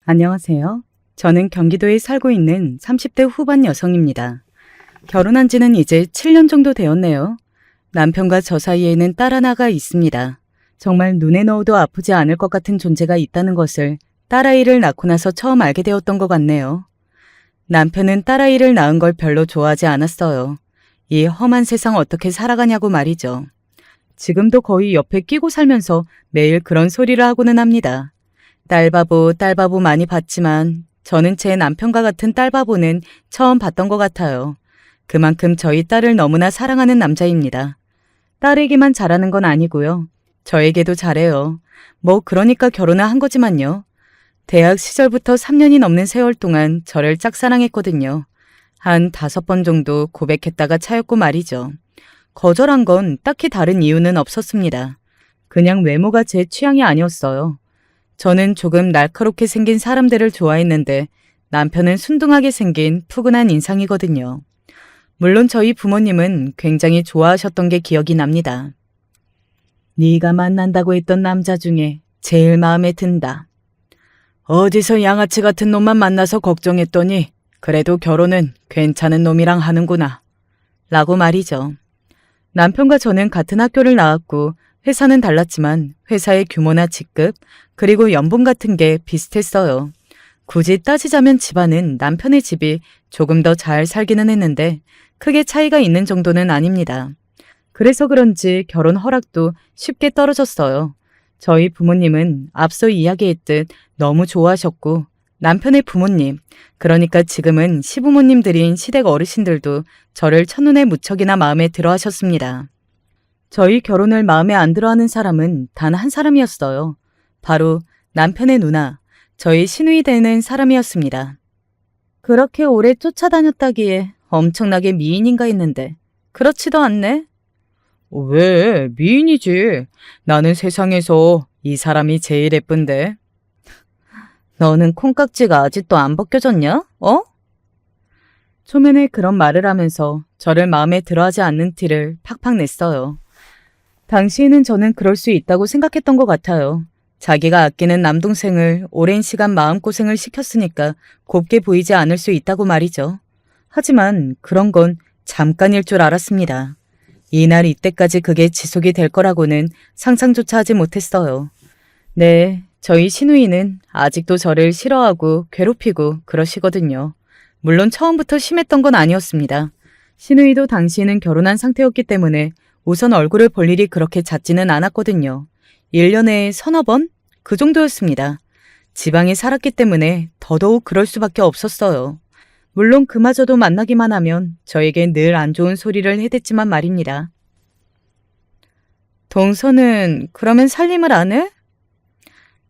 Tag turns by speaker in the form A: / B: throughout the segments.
A: 안녕하세요. 저는 경기도에 살고 있는 30대 후반 여성입니다. 결혼한 지는 이제 7년 정도 되었네요. 남편과 저 사이에는 딸 하나가 있습니다. 정말 눈에 넣어도 아프지 않을 것 같은 존재가 있다는 것을 딸아이를 낳고 나서 처음 알게 되었던 것 같네요. 남편은 딸아이를 낳은 걸 별로 좋아하지 않았어요. 이 험한 세상 어떻게 살아가냐고 말이죠. 지금도 거의 옆에 끼고 살면서 매일 그런 소리를 하고는 합니다. 딸바보, 딸바보 많이 봤지만 저는 제 남편과 같은 딸바보는 처음 봤던 것 같아요. 그만큼 저희 딸을 너무나 사랑하는 남자입니다. 딸에게만 잘하는 건 아니고요. 저에게도 잘해요. 뭐 그러니까 결혼을 한 거지만요. 대학 시절부터 3년이 넘는 세월 동안 저를 짝사랑했거든요. 한 5번 정도 고백했다가 차였고 말이죠. 거절한 건 딱히 다른 이유는 없었습니다. 그냥 외모가 제 취향이 아니었어요. 저는 조금 날카롭게 생긴 사람들을 좋아했는데 남편은 순둥하게 생긴 푸근한 인상이거든요. 물론 저희 부모님은 굉장히 좋아하셨던 게 기억이 납니다. 네가 만난다고 했던 남자 중에 제일 마음에 든다. 어디서 양아치 같은 놈만 만나서 걱정했더니 그래도 결혼은 괜찮은 놈이랑 하는구나. 라고 말이죠. 남편과 저는 같은 학교를 나왔고 회사는 달랐지만 회사의 규모나 직급 그리고 연봉 같은 게 비슷했어요. 굳이 따지자면 집안은 남편의 집이 조금 더 잘 살기는 했는데 크게 차이가 있는 정도는 아닙니다. 그래서 그런지 결혼 허락도 쉽게 떨어졌어요. 저희 부모님은 앞서 이야기했듯 너무 좋아하셨고 남편의 부모님, 그러니까 지금은 시부모님들인 시댁 어르신들도 저를 첫눈에 무척이나 마음에 들어 하셨습니다. 저희 결혼을 마음에 안 들어하는 사람은 단 한 사람이었어요. 바로 남편의 누나, 저희 시누이 되는 사람이었습니다. 그렇게 오래 쫓아다녔다기에 엄청나게 미인인가 했는데 그렇지도 않네. 왜? 미인이지. 나는 세상에서 이 사람이 제일 예쁜데. 너는 콩깍지가 아직도 안 벗겨졌냐? 어? 초면에 그런 말을 하면서 저를 마음에 들어하지 않는 티를 팍팍 냈어요. 당시에는 저는 그럴 수 있다고 생각했던 것 같아요. 자기가 아끼는 남동생을 오랜 시간 마음고생을 시켰으니까 곱게 보이지 않을 수 있다고 말이죠. 하지만 그런 건 잠깐일 줄 알았습니다. 이날 이때까지 그게 지속이 될 거라고는 상상조차 하지 못했어요. 네, 저희 시누이는 아직도 저를 싫어하고 괴롭히고 그러시거든요. 물론 처음부터 심했던 건 아니었습니다. 시누이도 당시에는 결혼한 상태였기 때문에 우선 얼굴을 볼 일이 그렇게 잦지는 않았거든요. 1년에 서너 번? 그 정도였습니다. 지방에 살았기 때문에 더더욱 그럴 수밖에 없었어요. 물론 그마저도 만나기만 하면 저에겐 늘 안 좋은 소리를 해댔지만 말입니다. 동서는 그러면 살림을 안 해?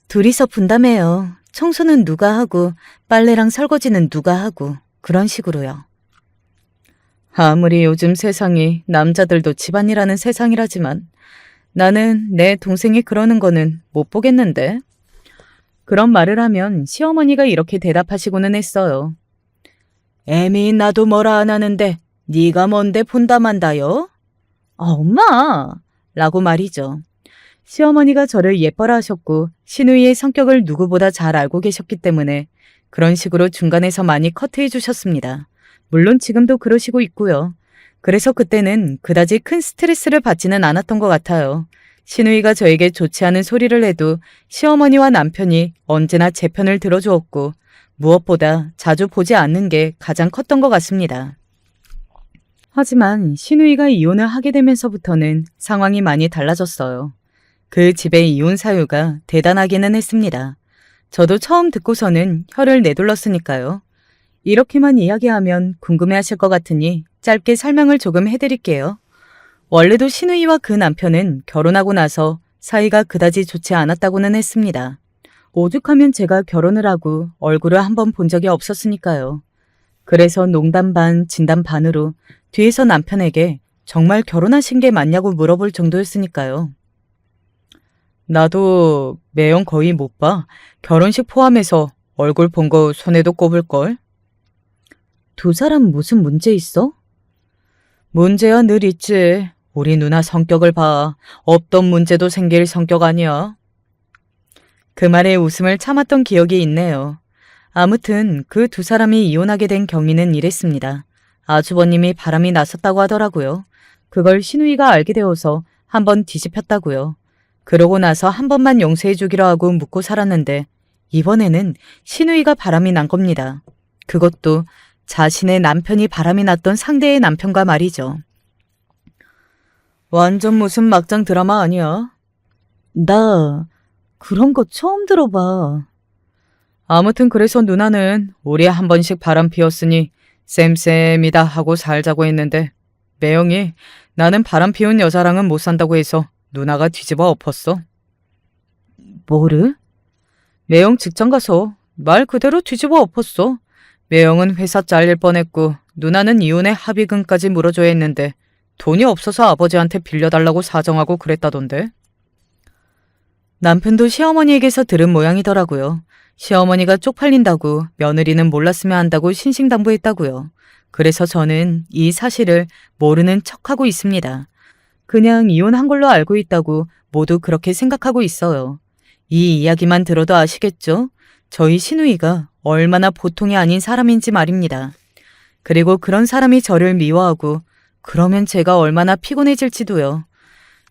A: 둘이서 분담해요. 청소는 누가 하고 빨래랑 설거지는 누가 하고 그런 식으로요. 아무리 요즘 세상이 남자들도 집안이라는 세상이라지만 나는 내 동생이 그러는 거는 못 보겠는데. 그런 말을 하면 시어머니가 이렇게 대답하시고는 했어요. 애미 나도 뭐라 안 하는데 네가 뭔데 본다만다요? 엄마! 라고 말이죠. 시어머니가 저를 예뻐라 하셨고 시누이의 성격을 누구보다 잘 알고 계셨기 때문에 그런 식으로 중간에서 많이 커트해 주셨습니다. 물론 지금도 그러시고 있고요. 그래서 그때는 그다지 큰 스트레스를 받지는 않았던 것 같아요. 시누이가 저에게 좋지 않은 소리를 해도 시어머니와 남편이 언제나 제 편을 들어주었고 무엇보다 자주 보지 않는 게 가장 컸던 것 같습니다. 하지만 시누이가 이혼을 하게 되면서부터는 상황이 많이 달라졌어요. 그 집의 이혼 사유가 대단하기는 했습니다. 저도 처음 듣고서는 혀를 내둘렀으니까요. 이렇게만 이야기하면 궁금해하실 것 같으니 짧게 설명을 조금 해드릴게요. 원래도 시누이와 그 남편은 결혼하고 나서 사이가 그다지 좋지 않았다고는 했습니다. 오죽하면 제가 결혼을 하고 얼굴을 한번 본 적이 없었으니까요. 그래서 농담 반 진담 반으로 뒤에서 남편에게 정말 결혼하신 게 맞냐고 물어볼 정도였으니까요. 나도 매형 거의 못 봐. 결혼식 포함해서 얼굴 본 거 손에도 꼽을걸. 두 사람 무슨 문제 있어? 문제야 늘 있지. 우리 누나 성격을 봐. 없던 문제도 생길 성격 아니야. 그 말에 웃음을 참았던 기억이 있네요. 아무튼 그 두 사람이 이혼하게 된 경위는 이랬습니다. 아주버님이 바람이 났었다고 하더라고요. 그걸 신우이가 알게 되어서 한번 뒤집혔다고요. 그러고 나서 한 번만 용서해 주기로 하고 묻고 살았는데 이번에는 신우이가 바람이 난 겁니다. 그것도 자신의 남편이 바람이 났던 상대의 남편과 말이죠. 완전 무슨 막장 드라마 아니야? 나 그런 거 처음 들어봐. 아무튼 그래서 누나는 우리 한 번씩 바람 피웠으니 쌤쌤이다 하고 살자고 했는데 매형이 나는 바람 피운 여자랑은 못 산다고 해서 누나가 뒤집어 엎었어. 뭐를? 매형 직장 가서 말 그대로 뒤집어 엎었어. 매형은 회사 잘릴 뻔했고 누나는 이혼에 합의금까지 물어줘야 했는데 돈이 없어서 아버지한테 빌려달라고 사정하고 그랬다던데. 남편도 시어머니에게서 들은 모양이더라고요. 시어머니가 쪽팔린다고 며느리는 몰랐으면 한다고 신신당부했다고요. 그래서 저는 이 사실을 모르는 척하고 있습니다. 그냥 이혼한 걸로 알고 있다고 모두 그렇게 생각하고 있어요. 이 이야기만 들어도 아시겠죠? 저희 시누이가 얼마나 보통이 아닌 사람인지 말입니다. 그리고 그런 사람이 저를 미워하고 그러면 제가 얼마나 피곤해질지도요.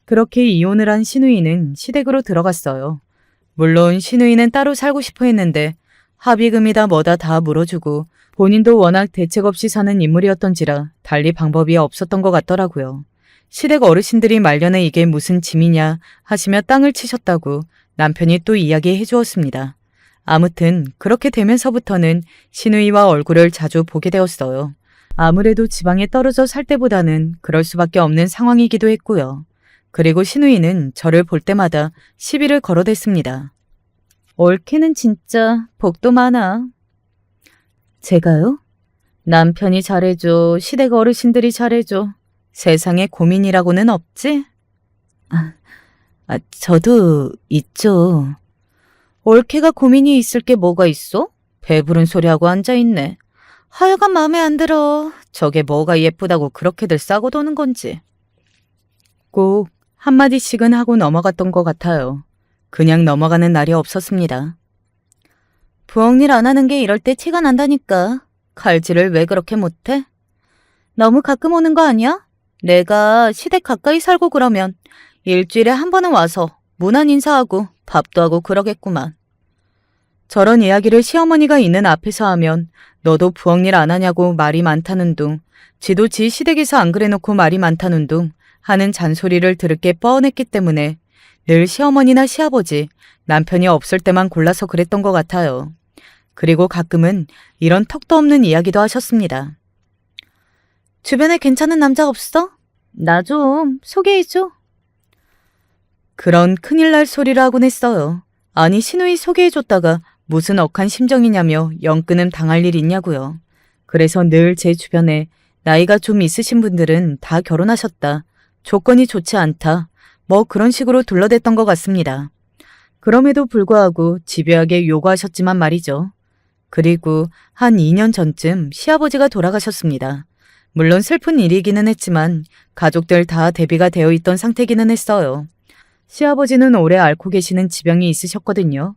A: 그렇게 이혼을 한 시누이는 시댁으로 들어갔어요. 물론 시누이는 따로 살고 싶어 했는데 합의금이다 뭐다 다 물어주고 본인도 워낙 대책 없이 사는 인물이었던지라 달리 방법이 없었던 것 같더라고요. 시댁 어르신들이 말년에 이게 무슨 짐이냐 하시며 땅을 치셨다고 남편이 또 이야기해 주었습니다. 아무튼 그렇게 되면서부터는 시누이와 얼굴을 자주 보게 되었어요. 아무래도 지방에 떨어져 살 때보다는 그럴 수밖에 없는 상황이기도 했고요. 그리고 시누이는 저를 볼 때마다 시비를 걸어댔습니다. 옳게는 진짜 복도 많아. 제가요? 남편이 잘해줘, 시댁 어르신들이 잘해줘. 세상에 고민이라고는 없지? 저도 있죠. 옳게가 고민이 있을 게 뭐가 있어? 배부른 소리하고 앉아있네. 하여간 마음에 안 들어. 저게 뭐가 예쁘다고 그렇게들 싸고 도는 건지. 꼭 한마디씩은 하고 넘어갔던 것 같아요. 그냥 넘어가는 날이 없었습니다. 부엌일 안 하는 게 이럴 때 티가 난다니까. 칼질을 왜 그렇게 못해? 너무 가끔 오는 거 아니야? 내가 시댁 가까이 살고 그러면 일주일에 한 번은 와서 문안 인사하고 밥도 하고 그러겠구만. 저런 이야기를 시어머니가 있는 앞에서 하면 너도 부엌일 안 하냐고 말이 많다는 둥, 지도 지 시댁에서 안 그래놓고 말이 많다는 둥 하는 잔소리를 들을 게 뻔했기 때문에 늘 시어머니나 시아버지, 남편이 없을 때만 골라서 그랬던 것 같아요. 그리고 가끔은 이런 턱도 없는 이야기도 하셨습니다. 주변에 괜찮은 남자 없어? 나 좀 소개해줘. 그런 큰일 날 소리를 하곤 했어요. 아니 시누이 소개해줬다가 무슨 억한 심정이냐며 영끊음 당할 일 있냐고요. 그래서 늘 제 주변에 나이가 좀 있으신 분들은 다 결혼하셨다. 조건이 좋지 않다. 뭐 그런 식으로 둘러댔던 것 같습니다. 그럼에도 불구하고 집요하게 요구하셨지만 말이죠. 그리고 한 2년 전쯤 시아버지가 돌아가셨습니다. 물론 슬픈 일이기는 했지만 가족들 다 대비가 되어 있던 상태기는 했어요. 시아버지는 오래 앓고 계시는 지병이 있으셨거든요.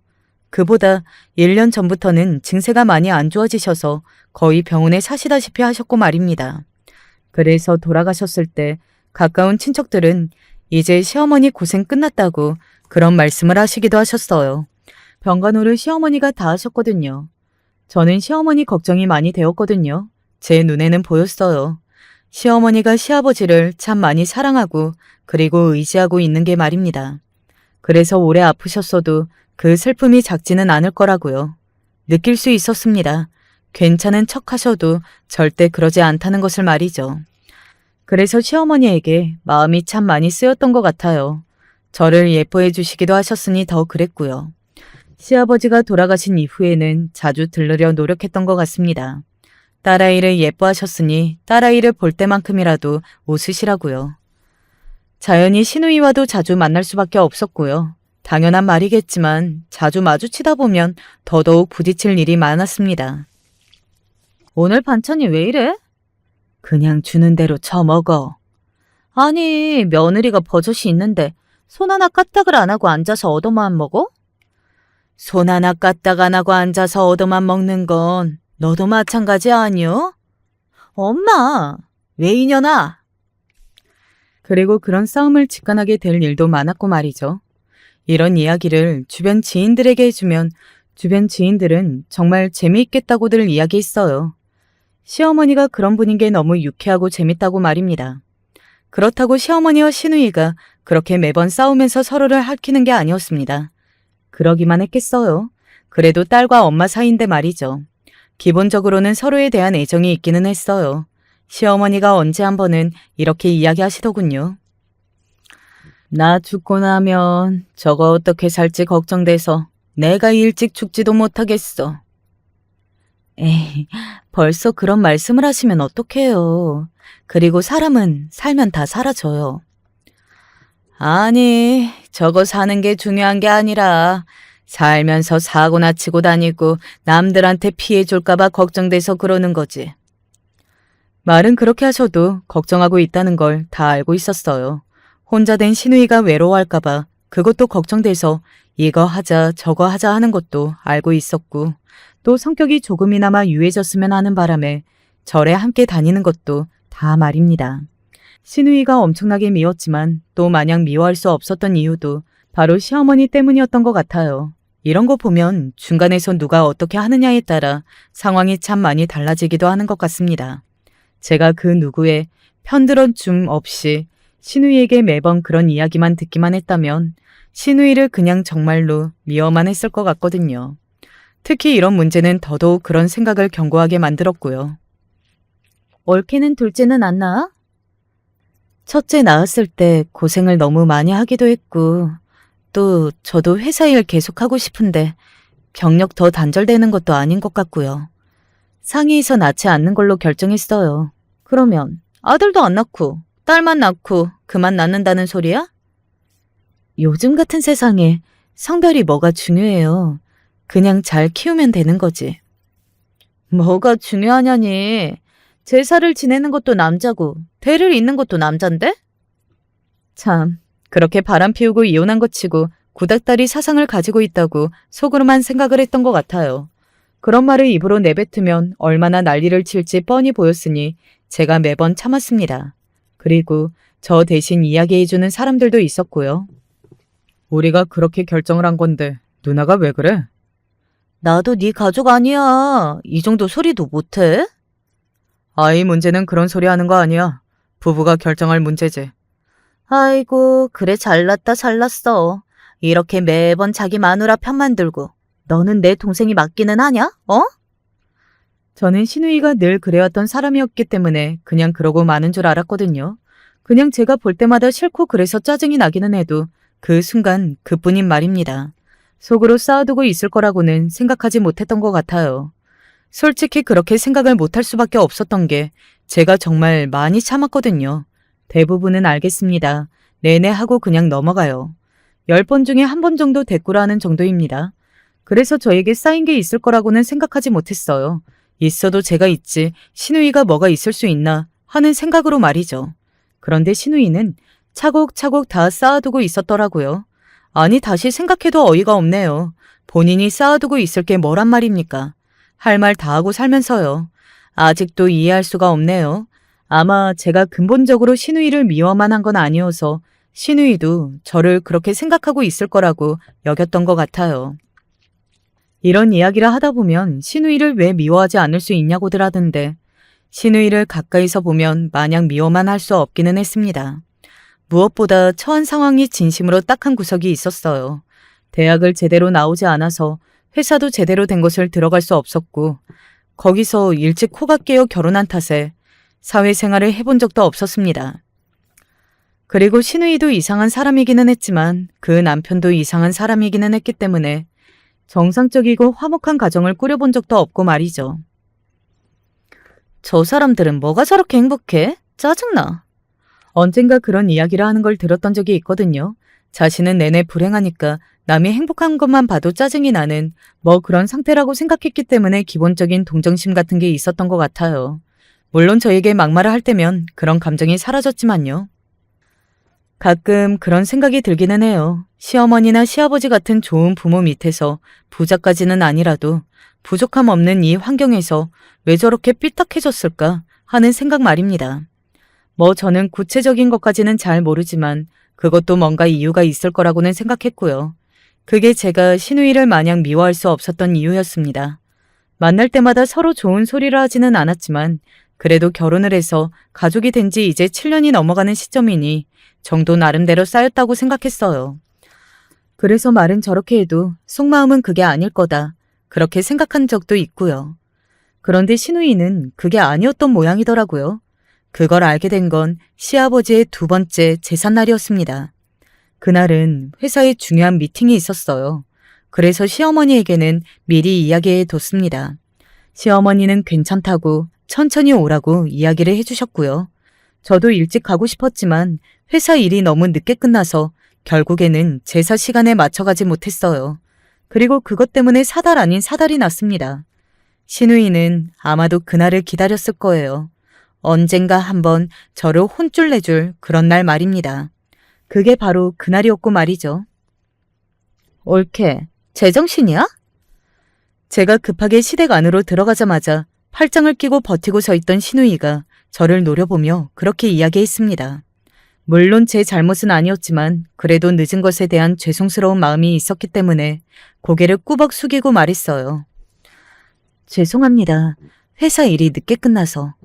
A: 그보다 1년 전부터는 증세가 많이 안 좋아지셔서 거의 병원에 사시다시피 하셨고 말입니다. 그래서 돌아가셨을 때 가까운 친척들은 이제 시어머니 고생 끝났다고 그런 말씀을 하시기도 하셨어요. 병간호를 시어머니가 다 하셨거든요. 저는 시어머니 걱정이 많이 되었거든요. 제 눈에는 보였어요. 시어머니가 시아버지를 참 많이 사랑하고 그리고 의지하고 있는 게 말입니다. 그래서 오래 아프셨어도 그 슬픔이 작지는 않을 거라고요. 느낄 수 있었습니다. 괜찮은 척 하셔도 절대 그러지 않다는 것을 말이죠. 그래서 시어머니에게 마음이 참 많이 쓰였던 것 같아요. 저를 예뻐해 주시기도 하셨으니 더 그랬고요. 시아버지가 돌아가신 이후에는 자주 들르려 노력했던 것 같습니다. 딸아이를 예뻐하셨으니 딸아이를 볼 때만큼이라도 웃으시라고요. 자연히 시누이와도 자주 만날 수밖에 없었고요. 당연한 말이겠지만 자주 마주치다 보면 더더욱 부딪힐 일이 많았습니다. 오늘 반찬이 왜 이래? 그냥 주는 대로 처먹어. 아니, 며느리가 버젓이 있는데 손 하나 까딱을 안 하고 앉아서 얻어만 먹어? 손 하나 까딱 안 하고 앉아서 얻어만 먹는 건 너도 마찬가지 아니요? 엄마, 왜 이년아? 그리고 그런 싸움을 직관하게 될 일도 많았고 말이죠. 이런 이야기를 주변 지인들에게 해주면 주변 지인들은 정말 재미있겠다고들 이야기했어요. 시어머니가 그런 분인 게 너무 유쾌하고 재밌다고 말입니다. 그렇다고 시어머니와 시누이가 그렇게 매번 싸우면서 서로를 핥히는 게 아니었습니다. 그러기만 했겠어요. 그래도 딸과 엄마 사이인데 말이죠. 기본적으로는 서로에 대한 애정이 있기는 했어요. 시어머니가 언제 한 번은 이렇게 이야기하시더군요. 나 죽고 나면 저거 어떻게 살지 걱정돼서 내가 일찍 죽지도 못하겠어. 에이, 벌써 그런 말씀을 하시면 어떡해요. 그리고 사람은 살면 다 사라져요. 아니, 저거 사는 게 중요한 게 아니라 살면서 사고나 치고 다니고 남들한테 피해 줄까봐 걱정돼서 그러는 거지. 말은 그렇게 하셔도 걱정하고 있다는 걸 다 알고 있었어요. 혼자 된 시누이가 외로워할까봐 그것도 걱정돼서 이거 하자 저거 하자 하는 것도 알고 있었고 또 성격이 조금이나마 유해졌으면 하는 바람에 절에 함께 다니는 것도 다 말입니다. 시누이가 엄청나게 미웠지만 또 마냥 미워할 수 없었던 이유도 바로 시어머니 때문이었던 것 같아요. 이런 거 보면 중간에서 누가 어떻게 하느냐에 따라 상황이 참 많이 달라지기도 하는 것 같습니다. 제가 그 누구의 편들어 줌 없이 시누이에게 매번 그런 이야기만 듣기만 했다면 시누이를 그냥 정말로 미워만 했을 것 같거든요. 특히 이런 문제는 더더욱 그런 생각을 견고하게 만들었고요. 옳게는 둘째는 안 낳아? 첫째 낳았을 때 고생을 너무 많이 하기도 했고 또 저도 회사 일 계속하고 싶은데 경력 더 단절되는 것도 아닌 것 같고요. 상의해서 낳지 않는 걸로 결정했어요. 그러면 아들도 안 낳고 딸만 낳고 그만 낳는다는 소리야? 요즘 같은 세상에 성별이 뭐가 중요해요. 그냥 잘 키우면 되는 거지. 뭐가 중요하냐니. 제사를 지내는 것도 남자고 대를 잇는 것도 남잔데? 참, 그렇게 바람 피우고 이혼한 것 치고 구닥다리 사상을 가지고 있다고 속으로만 생각을 했던 것 같아요. 그런 말을 입으로 내뱉으면 얼마나 난리를 칠지 뻔히 보였으니 제가 매번 참았습니다. 그리고 저 대신 이야기해주는 사람들도 있었고요. 우리가 그렇게 결정을 한 건데 누나가 왜 그래? 나도 네 가족 아니야. 이 정도 소리도 못해? 아이 문제는 그런 소리 하는 거 아니야. 부부가 결정할 문제지. 아이고, 그래 잘났다 잘났어. 이렇게 매번 자기 마누라 편만 들고 너는 내 동생이 맞기는 하냐? 어? 저는 시누이가 늘 그래왔던 사람이었기 때문에 그냥 그러고 마는 줄 알았거든요. 그냥 제가 볼 때마다 싫고 그래서 짜증이 나기는 해도 그 순간 그뿐인 말입니다. 속으로 쌓아두고 있을 거라고는 생각하지 못했던 것 같아요. 솔직히 그렇게 생각을 못할 수밖에 없었던 게 제가 정말 많이 참았거든요. 대부분은 알겠습니다. 내내 하고 그냥 넘어가요. 10번 중에 1번 정도 대꾸라 하는 정도입니다. 그래서 저에게 쌓인 게 있을 거라고는 생각하지 못했어요. 있어도 제가 있지 시누이가 뭐가 있을 수 있나 하는 생각으로 말이죠. 그런데 시누이는 차곡차곡 다 쌓아두고 있었더라고요. 아니 다시 생각해도 어이가 없네요. 본인이 쌓아두고 있을 게 뭐란 말입니까? 할 말 다 하고 살면서요. 아직도 이해할 수가 없네요. 아마 제가 근본적으로 시누이를 미워만 한 건 아니어서 시누이도 저를 그렇게 생각하고 있을 거라고 여겼던 것 같아요. 이런 이야기를 하다 보면 시누이를 왜 미워하지 않을 수 있냐고들 하던데 시누이를 가까이서 보면 마냥 미워만 할 수 없기는 했습니다. 무엇보다 처한 상황이 진심으로 딱한 구석이 있었어요. 대학을 제대로 나오지 않아서 회사도 제대로 된 곳을 들어갈 수 없었고 거기서 일찍 코가 깨어 결혼한 탓에 사회생활을 해본 적도 없었습니다. 그리고 시누이도 이상한 사람이기는 했지만 그 남편도 이상한 사람이기는 했기 때문에 정상적이고 화목한 가정을 꾸려본 적도 없고 말이죠. 저 사람들은 뭐가 저렇게 행복해? 짜증나. 언젠가 그런 이야기를 하는 걸 들었던 적이 있거든요. 자신은 내내 불행하니까 남이 행복한 것만 봐도 짜증이 나는 뭐 그런 상태라고 생각했기 때문에 기본적인 동정심 같은 게 있었던 것 같아요. 물론 저에게 막말을 할 때면 그런 감정이 사라졌지만요. 가끔 그런 생각이 들기는 해요. 시어머니나 시아버지 같은 좋은 부모 밑에서 부자까지는 아니라도 부족함 없는 이 환경에서 왜 저렇게 삐딱해졌을까 하는 생각 말입니다. 뭐 저는 구체적인 것까지는 잘 모르지만 그것도 뭔가 이유가 있을 거라고는 생각했고요. 그게 제가 신우이를 마냥 미워할 수 없었던 이유였습니다. 만날 때마다 서로 좋은 소리를 하지는 않았지만 그래도 결혼을 해서 가족이 된 지 이제 7년이 넘어가는 시점이니 정도 나름대로 쌓였다고 생각했어요. 그래서 말은 저렇게 해도 속마음은 그게 아닐 거다. 그렇게 생각한 적도 있고요. 그런데 신우이는 그게 아니었던 모양이더라고요. 그걸 알게 된 건 시아버지의 두 번째 제삿날이었습니다. 그날은 회사에 중요한 미팅이 있었어요. 그래서 시어머니에게는 미리 이야기해 뒀습니다. 시어머니는 괜찮다고 천천히 오라고 이야기를 해주셨고요. 저도 일찍 가고 싶었지만 회사 일이 너무 늦게 끝나서 결국에는 제사 시간에 맞춰가지 못했어요. 그리고 그것 때문에 사달 아닌 사달이 났습니다. 신우이는 아마도 그날을 기다렸을 거예요. 언젠가 한번 저를 혼쭐 내줄 그런 날 말입니다. 그게 바로 그날이었고 말이죠. 옳게, 제정신이야? 제가 급하게 시댁 안으로 들어가자마자 팔짱을 끼고 버티고 서 있던 신우이가 저를 노려보며 그렇게 이야기했습니다. 물론 제 잘못은 아니었지만 그래도 늦은 것에 대한 죄송스러운 마음이 있었기 때문에 고개를 꾸벅 숙이고 말했어요. 죄송합니다. 회사 일이 늦게 끝나서.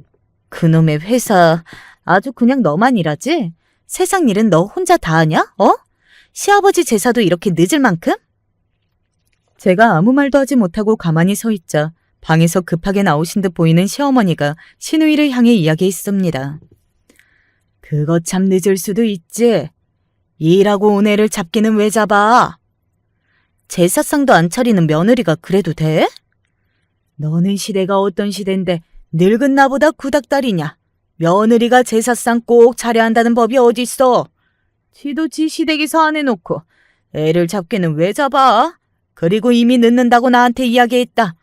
A: 그놈의 회사 아주 그냥 너만 일하지? 세상 일은 너 혼자 다 하냐? 시아버지 제사도 이렇게 늦을 만큼? 제가 아무 말도 하지 못하고 가만히 서 있자 방에서 급하게 나오신 듯 보이는 시어머니가 신우이를 향해 이야기했습니다. 그거 참 늦을 수도 있지. 일하고 온 애를 잡기는 왜 잡아? 제사상도 안 차리는 며느리가 그래도 돼? 너는 시대가 어떤 시대인데 늙은 나보다 구닥다리냐? 며느리가 제사상 꼭 차려야 한다는 법이 어딨어? 지도 지 시댁에서 안 해놓고 애를 잡기는 왜 잡아? 그리고 이미 늦는다고 나한테 이야기했다.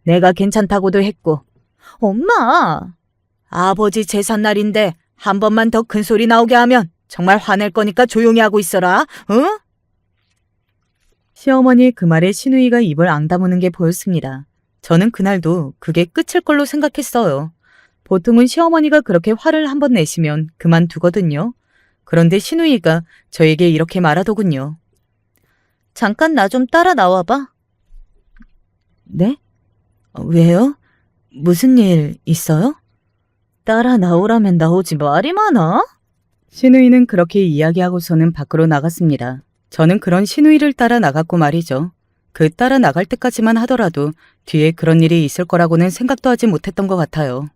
A: 내가 괜찮다고도 했고. 엄마! 아버지 제삿날인데 한 번만 더 큰 소리 나오게 하면 정말 화낼 거니까 조용히 하고 있어라. 응? 시어머니 그 말에 신우이가 입을 앙다무는 게 보였습니다. 저는 그날도 그게 끝일 걸로 생각했어요. 보통은 시어머니가 그렇게 화를 한번 내시면 그만두거든요. 그런데 신우이가 저에게 이렇게 말하더군요. 잠깐 나 좀 따라 나와봐. 네? 왜요? 무슨 일 있어요? 따라 나오라면 나오지 말이 많아? 신우이는 그렇게 이야기하고서는 밖으로 나갔습니다. 저는 그런 신우이를 따라 나갔고 말이죠. 그 따라 나갈 때까지만 하더라도 뒤에 그런 일이 있을 거라고는 생각도 하지 못했던 것 같아요.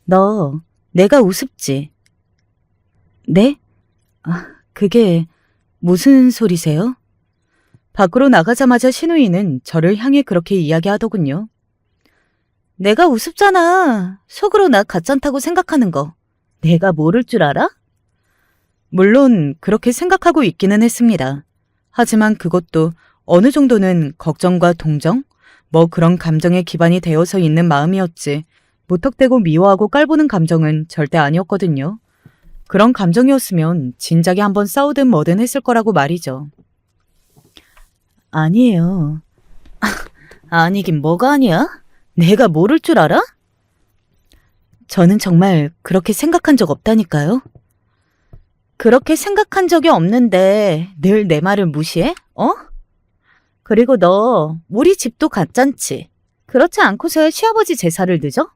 A: 너 내가 우습지? 네? 그게 무슨 소리세요? 밖으로 나가자마자 신우이는 저를 향해 그렇게 이야기하더군요. 내가 우습잖아. 속으로 나 가짠다고 생각하는 거. 내가 모를 줄 알아? 물론 그렇게 생각하고 있기는 했습니다. 하지만 그것도 어느 정도는 걱정과 동정? 뭐 그런 감정에 기반이 되어서 있는 마음이었지. 무턱대고 미워하고 깔보는 감정은 절대 아니었거든요. 그런 감정이었으면 진작에 한번 싸우든 뭐든 했을 거라고 말이죠. 아니에요. 아니긴 뭐가 아니야? 내가 모를 줄 알아? 저는 정말 그렇게 생각한 적 없다니까요. 그렇게 생각한 적이 없는데 늘 내 말을 무시해? 그리고 너 우리 집도 가짠지. 그렇지 않고서야 시아버지 제사를 늦어?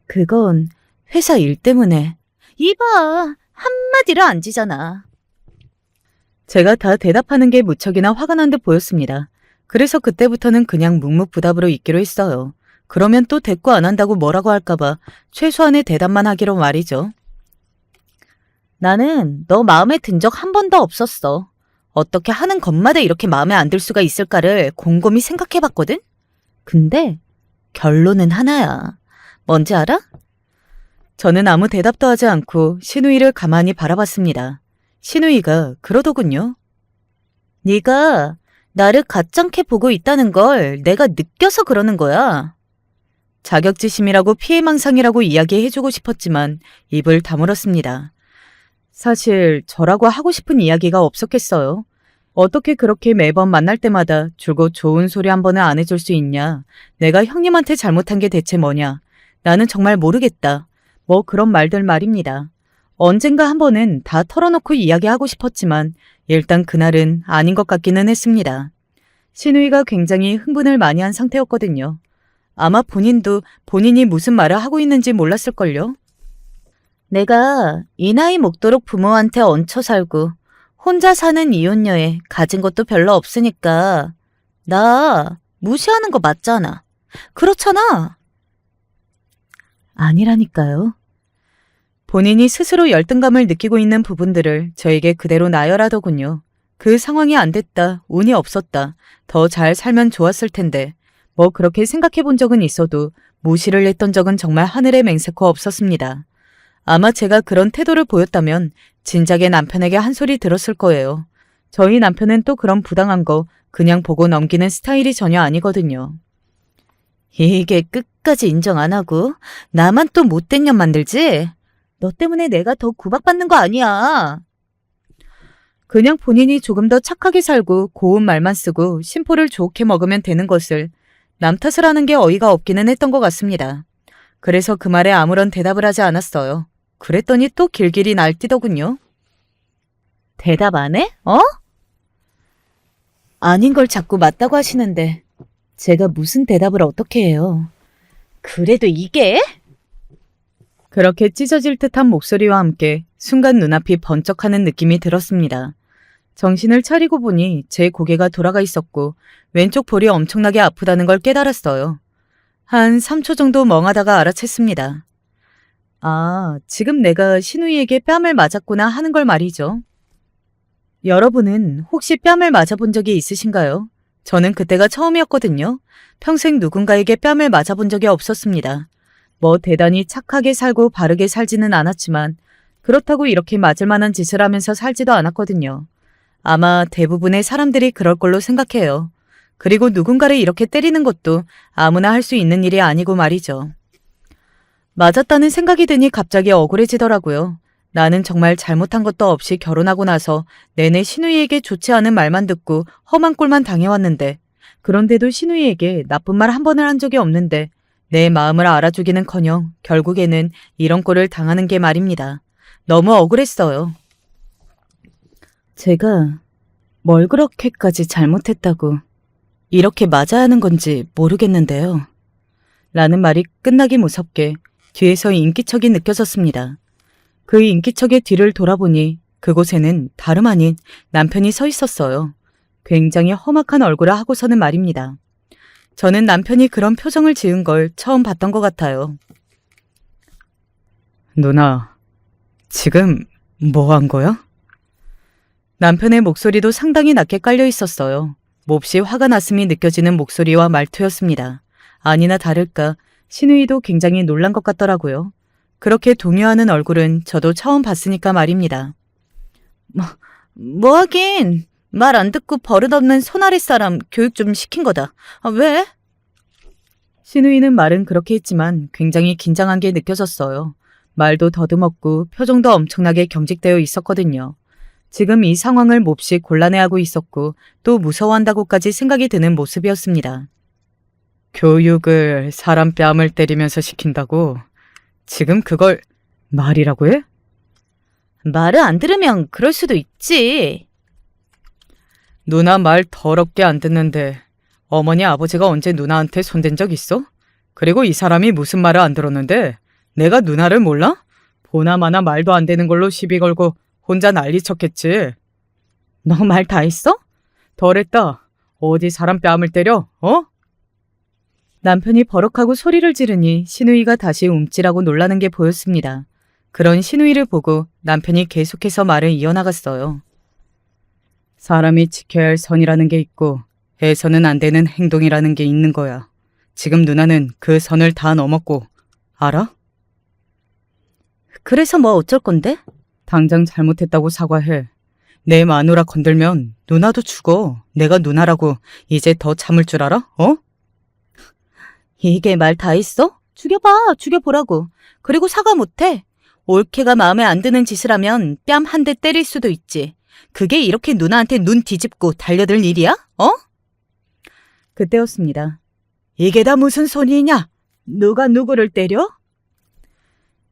A: 그건 회사 일 때문에. 이봐, 한마디로 안 지잖아. 제가 다 대답하는 게 무척이나 화가 난 듯 보였습니다. 그래서 그때부터는 그냥 묵묵부답으로 있기로 했어요. 그러면 또 대꾸 안 한다고 뭐라고 할까봐 최소한의 대답만 하기로 말이죠. 나는 너 마음에 든 적 한 번도 없었어. 어떻게 하는 것마다 이렇게 마음에 안 들 수가 있을까를 곰곰이 생각해봤거든? 근데 결론은 하나야. 뭔지 알아? 저는 아무 대답도 하지 않고 신우이를 가만히 바라봤습니다. 신우이가 그러더군요. 네가 나를 가짱케 보고 있다는 걸 내가 느껴서 그러는 거야. 자격지심이라고 피해망상이라고 이야기해주고 싶었지만 입을 다물었습니다. 사실 저라고 하고 싶은 이야기가 없었겠어요. 어떻게 그렇게 매번 만날 때마다 줄곧 좋은 소리 한 번은 안 해줄 수 있냐. 내가 형님한테 잘못한 게 대체 뭐냐. 나는 정말 모르겠다. 뭐 그런 말들 말입니다. 언젠가 한 번은 다 털어놓고 이야기하고 싶었지만 일단 그날은 아닌 것 같기는 했습니다. 신우이가 굉장히 흥분을 많이 한 상태였거든요. 아마 본인도 본인이 무슨 말을 하고 있는지 몰랐을걸요. 내가 이 나이 먹도록 부모한테 얹혀 살고 혼자 사는 이혼녀에 가진 것도 별로 없으니까 나 무시하는 거 맞잖아. 그렇잖아. 아니라니까요. 본인이 스스로 열등감을 느끼고 있는 부분들을 저에게 그대로 나열하더군요. 그 상황이 안 됐다, 운이 없었다, 더 잘 살면 좋았을 텐데 뭐 그렇게 생각해 본 적은 있어도 무시를 했던 적은 정말 하늘에 맹세코 없었습니다. 아마 제가 그런 태도를 보였다면 진작에 남편에게 한 소리 들었을 거예요. 저희 남편은 또 그런 부당한 거 그냥 보고 넘기는 스타일이 전혀 아니거든요. 이게 끝까지 인정 안 하고 나만 또 못된 년 만들지? 너 때문에 내가 더 구박받는 거 아니야. 그냥 본인이 조금 더 착하게 살고 고운 말만 쓰고 심포를 좋게 먹으면 되는 것을 남 탓을 하는 게 어이가 없기는 했던 것 같습니다. 그래서 그 말에 아무런 대답을 하지 않았어요. 그랬더니 또 길길이 날뛰더군요. 대답 안 해? 아닌 걸 자꾸 맞다고 하시는데 제가 무슨 대답을 어떻게 해요. 그래도 이게? 그렇게 찢어질 듯한 목소리와 함께 순간 눈앞이 번쩍하는 느낌이 들었습니다. 정신을 차리고 보니 제 고개가 돌아가 있었고 왼쪽 볼이 엄청나게 아프다는 걸 깨달았어요. 한 3초 정도 멍하다가 알아챘습니다. 아, 지금 내가 신우이에게 뺨을 맞았구나 하는 걸 말이죠. 여러분은 혹시 뺨을 맞아본 적이 있으신가요? 저는 그때가 처음이었거든요. 평생 누군가에게 뺨을 맞아본 적이 없었습니다. 뭐 대단히 착하게 살고 바르게 살지는 않았지만 그렇다고 이렇게 맞을 만한 짓을 하면서 살지도 않았거든요. 아마 대부분의 사람들이 그럴 걸로 생각해요. 그리고 누군가를 이렇게 때리는 것도 아무나 할 수 있는 일이 아니고 말이죠. 맞았다는 생각이 드니 갑자기 억울해지더라고요. 나는 정말 잘못한 것도 없이 결혼하고 나서 내내 신우이에게 좋지 않은 말만 듣고 험한 꼴만 당해왔는데 그런데도 신우이에게 나쁜 말 한 번을 한 적이 없는데 내 마음을 알아주기는커녕 결국에는 이런 꼴을 당하는 게 말입니다. 너무 억울했어요. 제가 뭘 그렇게까지 잘못했다고 이렇게 맞아야 하는 건지 모르겠는데요. 라는 말이 끝나기 무섭게 뒤에서 인기척이 느껴졌습니다. 그 인기척의 뒤를 돌아보니 그곳에는 다름 아닌 남편이 서 있었어요. 굉장히 험악한 얼굴을 하고서는 말입니다. 저는 남편이 그런 표정을 지은 걸 처음 봤던 것 같아요. 누나, 지금 뭐 한 거야? 남편의 목소리도 상당히 낮게 깔려 있었어요. 몹시 화가 났음이 느껴지는 목소리와 말투였습니다. 아니나 다를까 신우이도 굉장히 놀란 것 같더라고요. 그렇게 동요하는 얼굴은 저도 처음 봤으니까 말입니다. 뭐 하긴 말 안 듣고 버릇없는 손아랫 사람 교육 좀 시킨 거다. 왜? 신우이는 말은 그렇게 했지만 굉장히 긴장한 게 느껴졌어요. 말도 더듬었고 표정도 엄청나게 경직되어 있었거든요. 지금 이 상황을 몹시 곤란해하고 있었고 또 무서워한다고까지 생각이 드는 모습이었습니다. 교육을 사람 뺨을 때리면서 시킨다고? 지금 그걸 말이라고 해? 말을 안 들으면 그럴 수도 있지. 누나 말 더럽게 안 듣는데 어머니 아버지가 언제 누나한테 손댄 적 있어? 그리고 이 사람이 무슨 말을 안 들었는데 내가 누나를 몰라? 보나마나 말도 안 되는 걸로 시비 걸고 혼자 난리 쳤겠지. 너 말 다 했어? 덜했다. 어디 사람 뺨을 때려? 남편이 버럭하고 소리를 지르니 신우이가 다시 움찔하고 놀라는 게 보였습니다. 그런 신우이를 보고 남편이 계속해서 말을 이어나갔어요. 사람이 지켜야 할 선이라는 게 있고 해서는 안 되는 행동이라는 게 있는 거야. 지금 누나는 그 선을 다 넘었고 알아? 그래서 뭐 어쩔 건데? 당장 잘못했다고 사과해. 내 마누라 건들면 누나도 죽어. 내가 누나라고 이제 더 참을 줄 알아? 이게 말 다 했어? 죽여봐, 죽여보라고. 그리고 사과 못해? 올케가 마음에 안 드는 짓을 하면 뺨 한 대 때릴 수도 있지. 그게 이렇게 누나한테 눈 뒤집고 달려들 일이야? 어? 그때였습니다. 이게 다 무슨 소리냐? 누가 누구를 때려?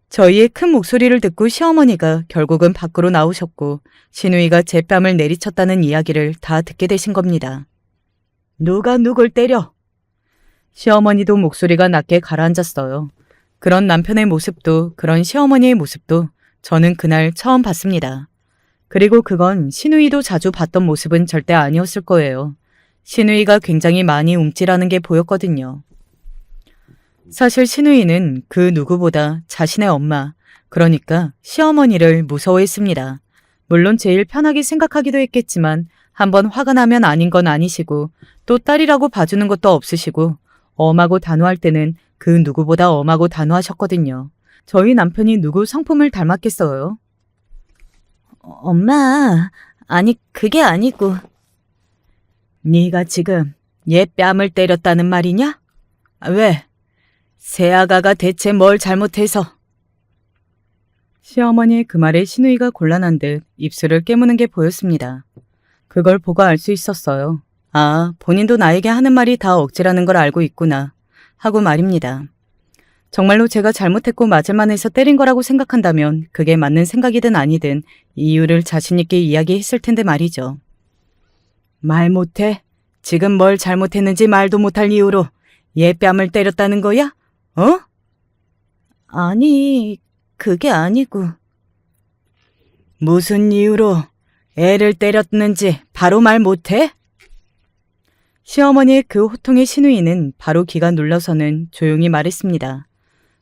A: 저희의 큰 목소리를 듣고 시어머니가 결국은 밖으로 나오셨고 신우이가 제 뺨을 내리쳤다는 이야기를 다 듣게 되신 겁니다. 누가 누굴 때려? 시어머니도 목소리가 낮게 가라앉았어요. 그런 남편의 모습도 그런 시어머니의 모습도 저는 그날 처음 봤습니다. 그리고 그건 신우이도 자주 봤던 모습은 절대 아니었을 거예요. 신우이가 굉장히 많이 움찔하는 게 보였거든요. 사실 신우이는 그 누구보다 자신의 엄마, 그러니까 시어머니를 무서워했습니다. 물론 제일 편하게 생각하기도 했겠지만 한번 화가 나면 아닌 건 아니시고 또 딸이라고 봐주는 것도 없으시고 엄하고 단호할 때는 그 누구보다 엄하고 단호하셨거든요. 저희 남편이 누구 성품을 닮았겠어요? 엄마, 아니 그게 아니고. 네가 지금 얘 뺨을 때렸다는 말이냐? 왜? 새아가가 대체 뭘 잘못해서? 시어머니의 그 말에 신우이가 곤란한 듯 입술을 깨무는 게 보였습니다. 그걸 보고 알 수 있었어요. 아, 본인도 나에게 하는 말이 다 억지라는 걸 알고 있구나 하고 말입니다. 정말로 제가 잘못했고 맞을만 해서 때린 거라고 생각한다면 그게 맞는 생각이든 아니든 이유를 자신 있게 이야기했을 텐데 말이죠. 말 못해? 지금 뭘 잘못했는지 말도 못할 이유로 얘 뺨을 때렸다는 거야? 어? 아니, 그게 아니고. 무슨 이유로 애를 때렸는지 바로 말 못해? 시어머니의 그 호통의 신우이는 바로 기가 눌러서는 조용히 말했습니다.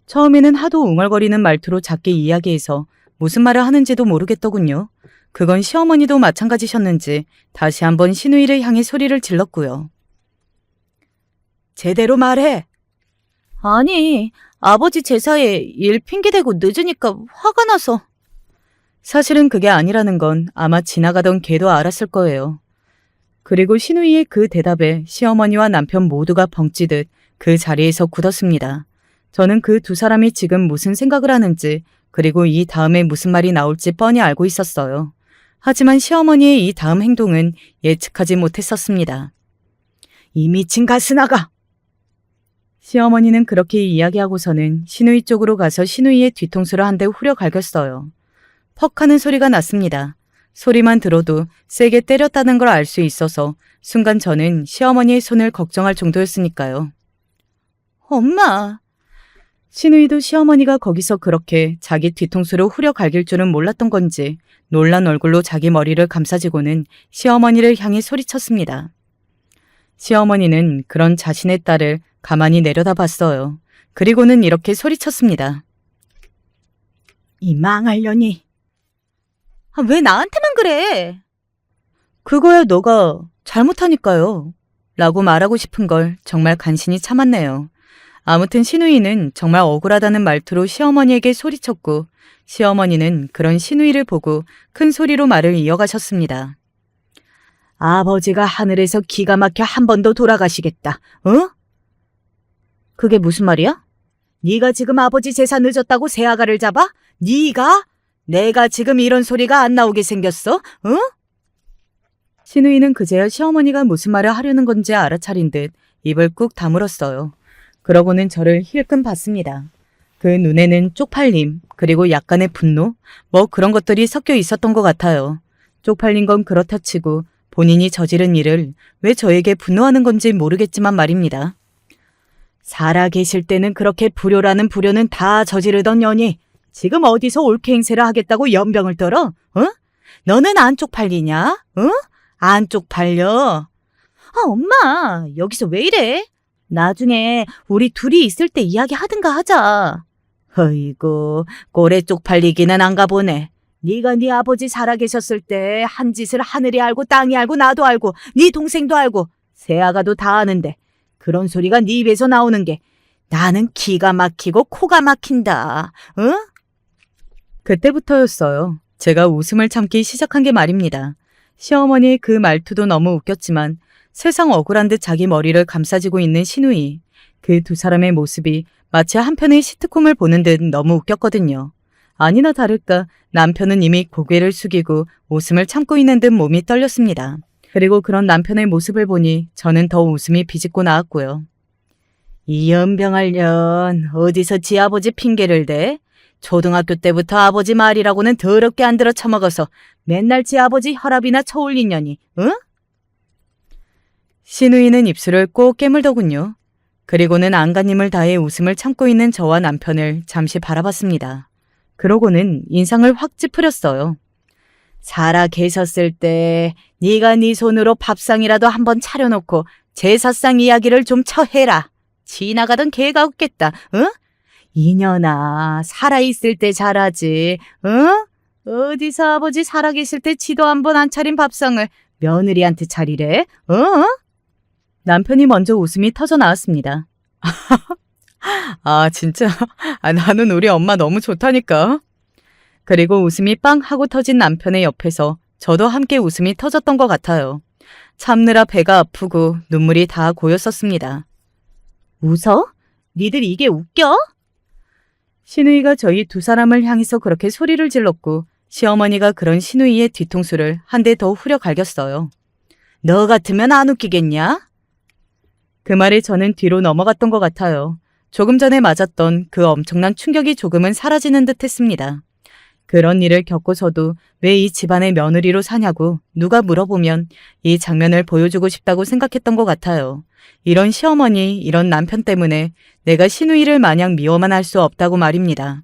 A: 처음에는 하도 웅얼거리는 말투로 작게 이야기해서 무슨 말을 하는지도 모르겠더군요. 그건 시어머니도 마찬가지셨는지 다시 한번 신우이를 향해 소리를 질렀고요. 제대로 말해. 아니, 아버지 제사에 일 핑계대고 늦으니까 화가 나서. 사실은 그게 아니라는 건 아마 지나가던 개도 알았을 거예요. 그리고 신우이의 그 대답에 시어머니와 남편 모두가 벙찌듯 그 자리에서 굳었습니다. 저는 그 두 사람이 지금 무슨 생각을 하는지 그리고 이 다음에 무슨 말이 나올지 뻔히 알고 있었어요. 하지만 시어머니의 이 다음 행동은 예측하지 못했었습니다. 이 미친 가스나가! 시어머니는 그렇게 이야기하고서는 신우이 쪽으로 가서 신우이의 뒤통수를 한 대 후려 갈겼어요. 퍽 하는 소리가 났습니다. 소리만 들어도 세게 때렸다는 걸 알 수 있어서 순간 저는 시어머니의 손을 걱정할 정도였으니까요. 엄마! 신우이도 시어머니가 거기서 그렇게 자기 뒤통수를 후려 갈길 줄은 몰랐던 건지 놀란 얼굴로 자기 머리를 감싸지고는 시어머니를 향해 소리쳤습니다. 시어머니는 그런 자신의 딸을 가만히 내려다봤어요. 그리고는 이렇게 소리쳤습니다. 이 망할 년이. 왜 나한테만 그래? 그거야 너가 잘못하니까요. 라고 말하고 싶은 걸 정말 간신히 참았네요. 아무튼 신우이는 정말 억울하다는 말투로 시어머니에게 소리쳤고 시어머니는 그런 신우이를 보고 큰 소리로 말을 이어가셨습니다. 아버지가 하늘에서 기가 막혀 한 번 더 돌아가시겠다. 어? 그게 무슨 말이야? 네가 지금 아버지 제사 늦었다고 새아가를 잡아? 네가? 내가 지금 이런 소리가 안 나오게 생겼어? 어? 신우이는 그제야 시어머니가 무슨 말을 하려는 건지 알아차린 듯 입을 꾹 다물었어요. 그러고는 저를 힐끔 봤습니다. 그 눈에는 쪽팔림, 그리고 약간의 분노, 뭐 그런 것들이 섞여 있었던 것 같아요. 쪽팔린 건 그렇다 치고 본인이 저지른 일을 왜 저에게 분노하는 건지 모르겠지만 말입니다. 살아 계실 때는 그렇게 불효라는 불효는 다 저지르던 년이 지금 어디서 옳게 행세를 하겠다고 연병을 떨어? 어? 너는 안 쪽팔리냐? 어? 안 쪽팔려. 아, 엄마, 여기서 왜 이래? 나중에 우리 둘이 있을 때 이야기하든가 하자. 어이구, 꼴에 쪽팔리기는 안가 보네. 네가 네 아버지 살아계셨을 때 한 짓을 하늘이 알고 땅이 알고 나도 알고 네 동생도 알고 새아가도 다 아는데 그런 소리가 네 입에서 나오는 게 나는 기가 막히고 코가 막힌다. 응? 그때부터였어요. 제가 웃음을 참기 시작한 게 말입니다. 시어머니의 그 말투도 너무 웃겼지만 세상 억울한 듯 자기 머리를 감싸지고 있는 신우이. 그 두 사람의 모습이 마치 한편의 시트콤을 보는 듯 너무 웃겼거든요. 아니나 다를까 남편은 이미 고개를 숙이고 웃음을 참고 있는 듯 몸이 떨렸습니다. 그리고 그런 남편의 모습을 보니 저는 더 웃음이 비집고 나왔고요. 이 연병할 년 어디서 지 아버지 핑계를 대? 초등학교 때부터 아버지 말이라고는 더럽게 안 들어 처먹어서 맨날 지 아버지 혈압이나 쳐올린 년이, 응? 신우이는 입술을 꼭 깨물더군요. 그리고는 안간힘을 다해 웃음을 참고 있는 저와 남편을 잠시 바라봤습니다. 그러고는 인상을 확 찌푸렸어요. 살아 계셨을 때 네가 네 손으로 밥상이라도 한번 차려놓고 제사상 이야기를 좀 처해라. 지나가던 개가 없겠다. 응? 이년아, 살아있을 때 잘하지. 응? 어디서 아버지 살아계실 때 지도 한번 안 차린 밥상을 며느리한테 차리래? 응? 남편이 먼저 웃음이 터져 나왔습니다. 아, 진짜? 나는 우리 엄마 너무 좋다니까. 그리고 웃음이 빵 하고 터진 남편의 옆에서 저도 함께 웃음이 터졌던 것 같아요. 참느라 배가 아프고 눈물이 다 고였었습니다. 웃어? 니들 이게 웃겨? 신우이가 저희 두 사람을 향해서 그렇게 소리를 질렀고 시어머니가 그런 신우이의 뒤통수를 한 대 더 후려 갈겼어요. 너 같으면 안 웃기겠냐? 그 말에 저는 뒤로 넘어갔던 것 같아요. 조금 전에 맞았던 그 엄청난 충격이 조금은 사라지는 듯 했습니다. 그런 일을 겪고서도 왜 이 집안의 며느리로 사냐고 누가 물어보면 이 장면을 보여주고 싶다고 생각했던 것 같아요. 이런 시어머니, 이런 남편 때문에 내가 신우이를 마냥 미워만 할 수 없다고 말입니다.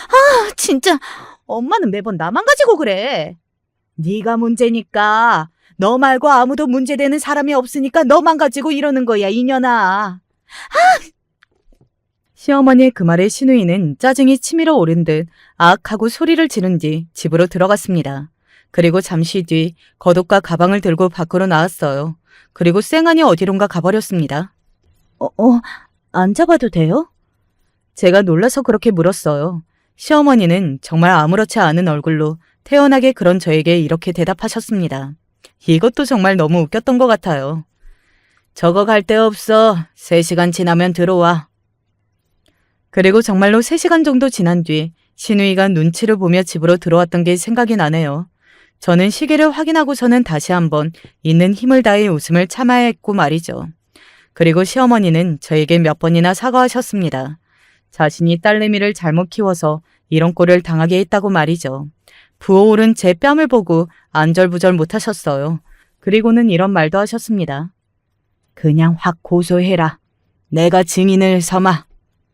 A: 아, 진짜 엄마는 매번 나만 가지고 그래. 네가 문제니까. 너 말고 아무도 문제되는 사람이 없으니까 너만 가지고 이러는 거야, 이년아. 시어머니의 그 말에 신우이는 짜증이 치밀어 오른 듯 아악하고 소리를 지른 뒤 집으로 들어갔습니다. 그리고 잠시 뒤 겉옷과 가방을 들고 밖으로 나왔어요. 그리고 쌩하니 어디론가 가버렸습니다. 안 잡아도 돼요? 제가 놀라서 그렇게 물었어요. 시어머니는 정말 아무렇지 않은 얼굴로 태연하게 그런 저에게 이렇게 대답하셨습니다. 이것도 정말 너무 웃겼던 것 같아요. 저거 갈 데 없어. 3시간 지나면 들어와. 그리고 정말로 3시간 정도 지난 뒤 신우이가 눈치를 보며 집으로 들어왔던 게 생각이 나네요. 저는 시계를 확인하고서는 다시 한번 있는 힘을 다해 웃음을 참아야 했고 말이죠. 그리고 시어머니는 저에게 몇 번이나 사과하셨습니다. 자신이 딸내미를 잘못 키워서 이런 꼴을 당하게 했다고 말이죠. 부어오른 제 뺨을 보고 안절부절 못하셨어요. 그리고는 이런 말도 하셨습니다. 그냥 확 고소해라. 내가 증인을 삼아.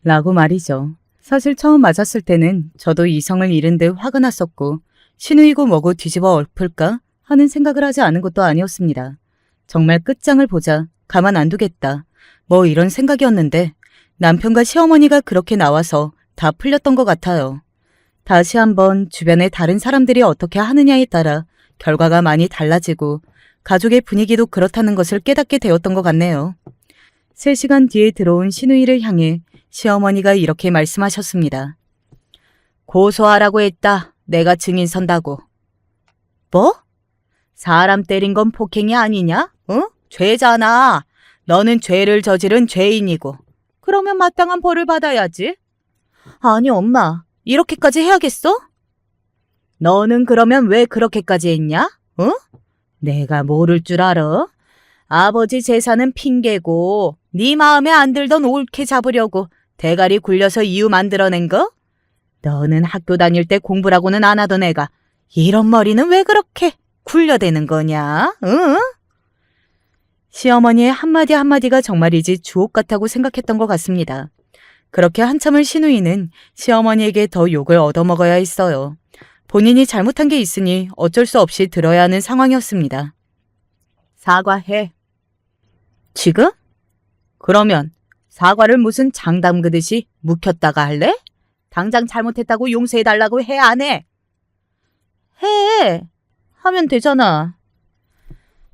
A: 라고 말이죠. 사실 처음 맞았을 때는 저도 이성을 잃은 듯 화가 났었고 신우이고 뭐고 뒤집어 엎을까 하는 생각을 하지 않은 것도 아니었습니다. 정말 끝장을 보자. 가만 안 두겠다. 뭐 이런 생각이었는데 남편과 시어머니가 그렇게 나와서 다 풀렸던 것 같아요. 다시 한번 주변의 다른 사람들이 어떻게 하느냐에 따라 결과가 많이 달라지고 가족의 분위기도 그렇다는 것을 깨닫게 되었던 것 같네요. 3시간 뒤에 들어온 신우이를 향해 시어머니가 이렇게 말씀하셨습니다. 고소하라고 했다. 내가 증인 선다고. 뭐? 사람 때린 건 폭행이 아니냐? 응? 죄잖아. 너는 죄를 저지른 죄인이고. 그러면 마땅한 벌을 받아야지. 아니 엄마, 이렇게까지 해야겠어? 너는 그러면 왜 그렇게까지 했냐? 응? 내가 모를 줄 알아? 아버지 재산은 핑계고 네 마음에 안 들던 옳게 잡으려고 대가리 굴려서 이유 만들어낸 거? 너는 학교 다닐 때 공부라고는 안 하던 애가 이런 머리는 왜 그렇게 굴려대는 거냐? 응? 시어머니의 한마디 한마디가 정말이지 주옥 같다고 생각했던 것 같습니다. 그렇게 한참을 신우이는 시어머니에게 더 욕을 얻어먹어야 했어요. 본인이 잘못한 게 있으니 어쩔 수 없이 들어야 하는 상황이었습니다. 사과해. 지금? 그러면 사과를 무슨 장 담그듯이 묵혔다가 할래? 당장 잘못했다고 용서해달라고 해, 안 해? 해. 하면 되잖아.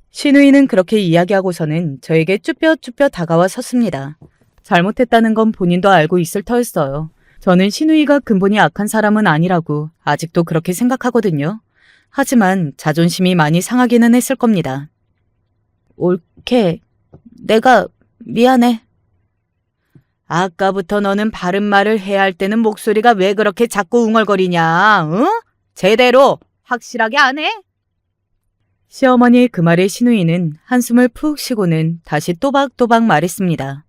A: 신우이는 그렇게 이야기하고서는 저에게 쭈뼛쭈뼛 다가와 섰습니다. 잘못했다는 건 본인도 알고 있을 터였어요. 저는 신우이가 근본이 악한 사람은 아니라고 아직도 그렇게 생각하거든요. 하지만 자존심이 많이 상하기는 했을 겁니다. 옳게, 내가 미안해. 아까부터 너는 바른 말을 해야 할 때는 목소리가 왜 그렇게 자꾸 웅얼거리냐, 응? 제대로 확실하게 안 해? 시어머니의 그 말에 신우이는 한숨을 푹 쉬고는 다시 또박또박 말했습니다.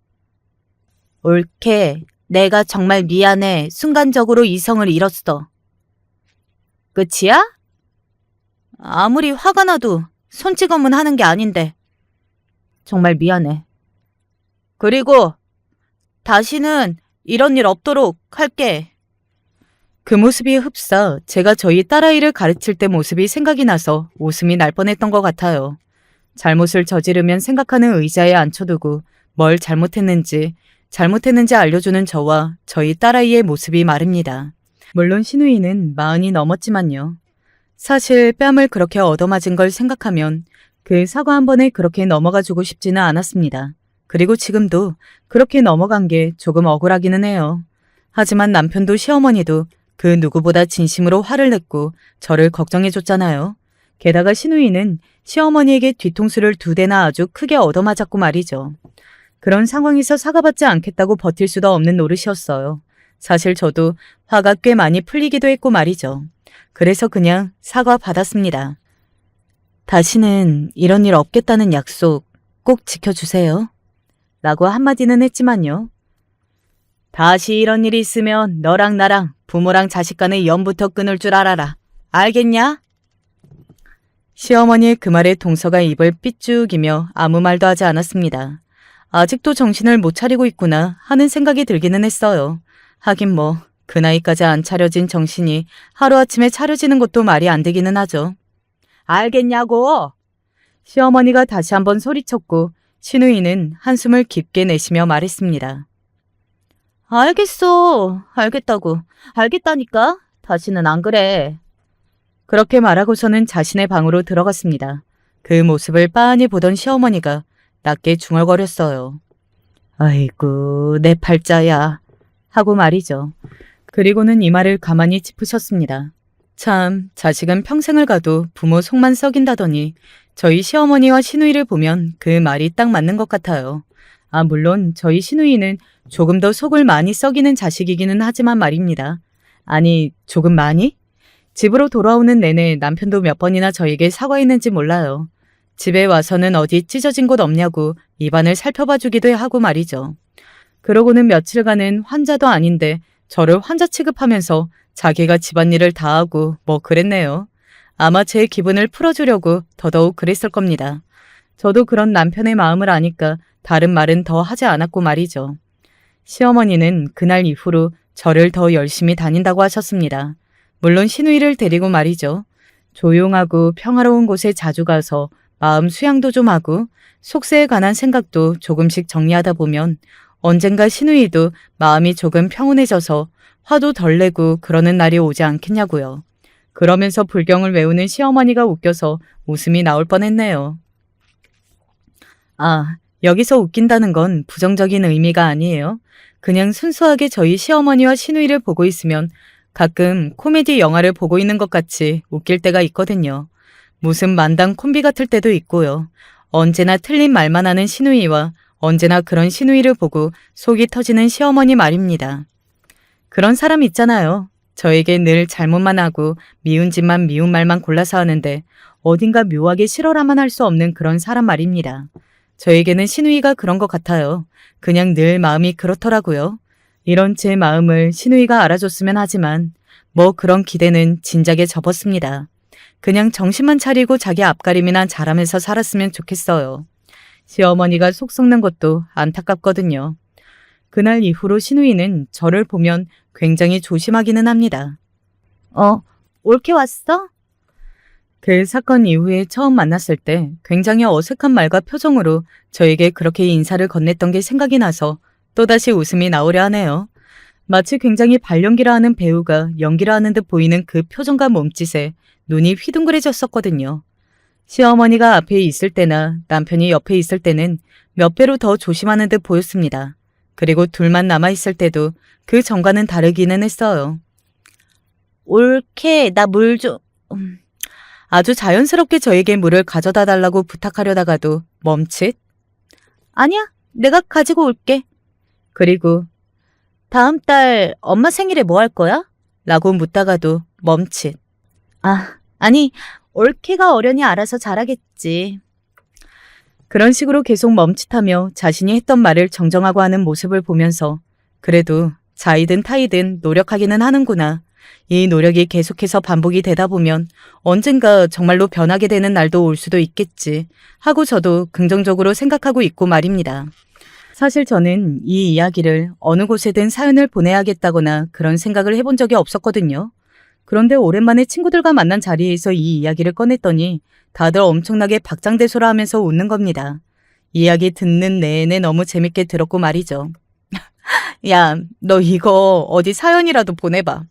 A: 옳게, 내가 정말 미안해. 순간적으로 이성을 잃었어. 끝이야? 아무리 화가 나도 손찌검은 하는 게 아닌데. 정말 미안해. 그리고 다시는 이런 일 없도록 할게. 그 모습이 흡사 제가 저희 딸아이를 가르칠 때 모습이 생각이 나서 웃음이 날 뻔했던 것 같아요. 잘못을 저지르면 생각하는 의자에 앉혀두고 뭘 잘못했는지 알려주는 저와 저희 딸아이의 모습이 말입니다. 물론 신우이는 40이 넘었지만요. 사실 뺨을 그렇게 얻어맞은 걸 생각하면 그 사과 한 번에 그렇게 넘어가주고 싶지는 않았습니다. 그리고 지금도 그렇게 넘어간 게 조금 억울하기는 해요. 하지만 남편도 시어머니도 그 누구보다 진심으로 화를 냈고 저를 걱정해줬잖아요. 게다가 신우이는 시어머니에게 뒤통수를 2대나 아주 크게 얻어맞았고 말이죠. 그런 상황에서 사과받지 않겠다고 버틸 수도 없는 노릇이었어요. 사실 저도 화가 꽤 많이 풀리기도 했고 말이죠. 그래서 그냥 사과 받았습니다. 다시는 이런 일 없겠다는 약속 꼭 지켜주세요. 라고 한마디는 했지만요. 다시 이런 일이 있으면 너랑 나랑 부모랑 자식 간의 연부터 끊을 줄 알아라. 알겠냐? 시어머니의 그 말에 동서가 입을 삐죽이며 아무 말도 하지 않았습니다. 아직도 정신을 못 차리고 있구나 하는 생각이 들기는 했어요. 하긴 뭐 그 나이까지 안 차려진 정신이 하루아침에 차려지는 것도 말이 안 되기는 하죠. 알겠냐고! 시어머니가 다시 한번 소리쳤고 신우이는 한숨을 깊게 내쉬며 말했습니다. 알겠어. 알겠다고. 알겠다니까. 다시는 안 그래. 그렇게 말하고서는 자신의 방으로 들어갔습니다. 그 모습을 빤히 보던 시어머니가 낮게 중얼거렸어요. 아이고, 내 팔자야. 하고 말이죠. 그리고는 이 말을 가만히 짚으셨습니다. 참, 자식은 평생을 가도 부모 속만 썩인다더니 저희 시어머니와 신우이를 보면 그 말이 딱 맞는 것 같아요. 물론 저희 신우이는 조금 더 속을 많이 썩이는 자식이기는 하지만 말입니다. 아니, 조금 많이? 집으로 돌아오는 내내 남편도 몇 번이나 저에게 사과했는지 몰라요. 집에 와서는 어디 찢어진 곳 없냐고 입안을 살펴봐주기도 하고 말이죠. 그러고는 며칠간은 환자도 아닌데 저를 환자 취급하면서 자기가 집안일을 다 하고 뭐 그랬네요. 아마 제 기분을 풀어주려고 더더욱 그랬을 겁니다. 저도 그런 남편의 마음을 아니까 다른 말은 더 하지 않았고 말이죠. 시어머니는 그날 이후로 저를 더 열심히 다닌다고 하셨습니다. 물론 신우이를 데리고 말이죠. 조용하고 평화로운 곳에 자주 가서 마음 수양도 좀 하고 속세에 관한 생각도 조금씩 정리하다 보면 언젠가 신우이도 마음이 조금 평온해져서 화도 덜 내고 그러는 날이 오지 않겠냐고요. 그러면서 불경을 외우는 시어머니가 웃겨서 웃음이 나올 뻔했네요. 여기서 웃긴다는 건 부정적인 의미가 아니에요. 그냥 순수하게 저희 시어머니와 신우이를 보고 있으면 가끔 코미디 영화를 보고 있는 것 같이 웃길 때가 있거든요. 무슨 만당 콤비 같을 때도 있고요. 언제나 틀린 말만 하는 신우이와 언제나 그런 신우이를 보고 속이 터지는 시어머니 말입니다. 그런 사람 있잖아요. 저에게 늘 잘못만 하고 미운 짓만 미운 말만 골라서 하는데 어딘가 묘하게 싫어라만 할 수 없는 그런 사람 말입니다. 저에게는 신우이가 그런 것 같아요. 그냥 늘 마음이 그렇더라고요. 이런 제 마음을 신우이가 알아줬으면 하지만 뭐 그런 기대는 진작에 접었습니다. 그냥 정신만 차리고 자기 앞가림이나 잘하면서 살았으면 좋겠어요. 시어머니가 속 썩는 것도 안타깝거든요. 그날 이후로 신우이는 저를 보면 굉장히 조심하기는 합니다. 올케 왔어? 그 사건 이후에 처음 만났을 때 굉장히 어색한 말과 표정으로 저에게 그렇게 인사를 건넸던 게 생각이 나서 또다시 웃음이 나오려 하네요. 마치 굉장히 발연기라 하는 배우가 연기를 하는 듯 보이는 그 표정과 몸짓에 눈이 휘둥그레졌었거든요. 시어머니가 앞에 있을 때나 남편이 옆에 있을 때는 몇 배로 더 조심하는 듯 보였습니다. 그리고 둘만 남아있을 때도 그 전과는 다르기는 했어요. 올케, 나 물 좀... 아주 자연스럽게 저에게 물을 가져다 달라고 부탁하려다가도 멈칫. 아니야, 내가 가지고 올게. 그리고 다음 달 엄마 생일에 뭐 할 거야? 라고 묻다가도 멈칫. 아니, 올케가 어련히 알아서 잘하겠지. 그런 식으로 계속 멈칫하며 자신이 했던 말을 정정하고 하는 모습을 보면서 그래도 자이든 타이든 노력하기는 하는구나. 이 노력이 계속해서 반복이 되다 보면 언젠가 정말로 변하게 되는 날도 올 수도 있겠지 하고 저도 긍정적으로 생각하고 있고 말입니다. 사실 저는 이 이야기를 어느 곳에든 사연을 보내야겠다거나 그런 생각을 해본 적이 없었거든요. 그런데 오랜만에 친구들과 만난 자리에서 이 이야기를 꺼냈더니 다들 엄청나게 박장대소를 하면서 웃는 겁니다. 이야기 듣는 내내 너무 재밌게 들었고 말이죠. 야, 너 이거 어디 사연이라도 보내봐.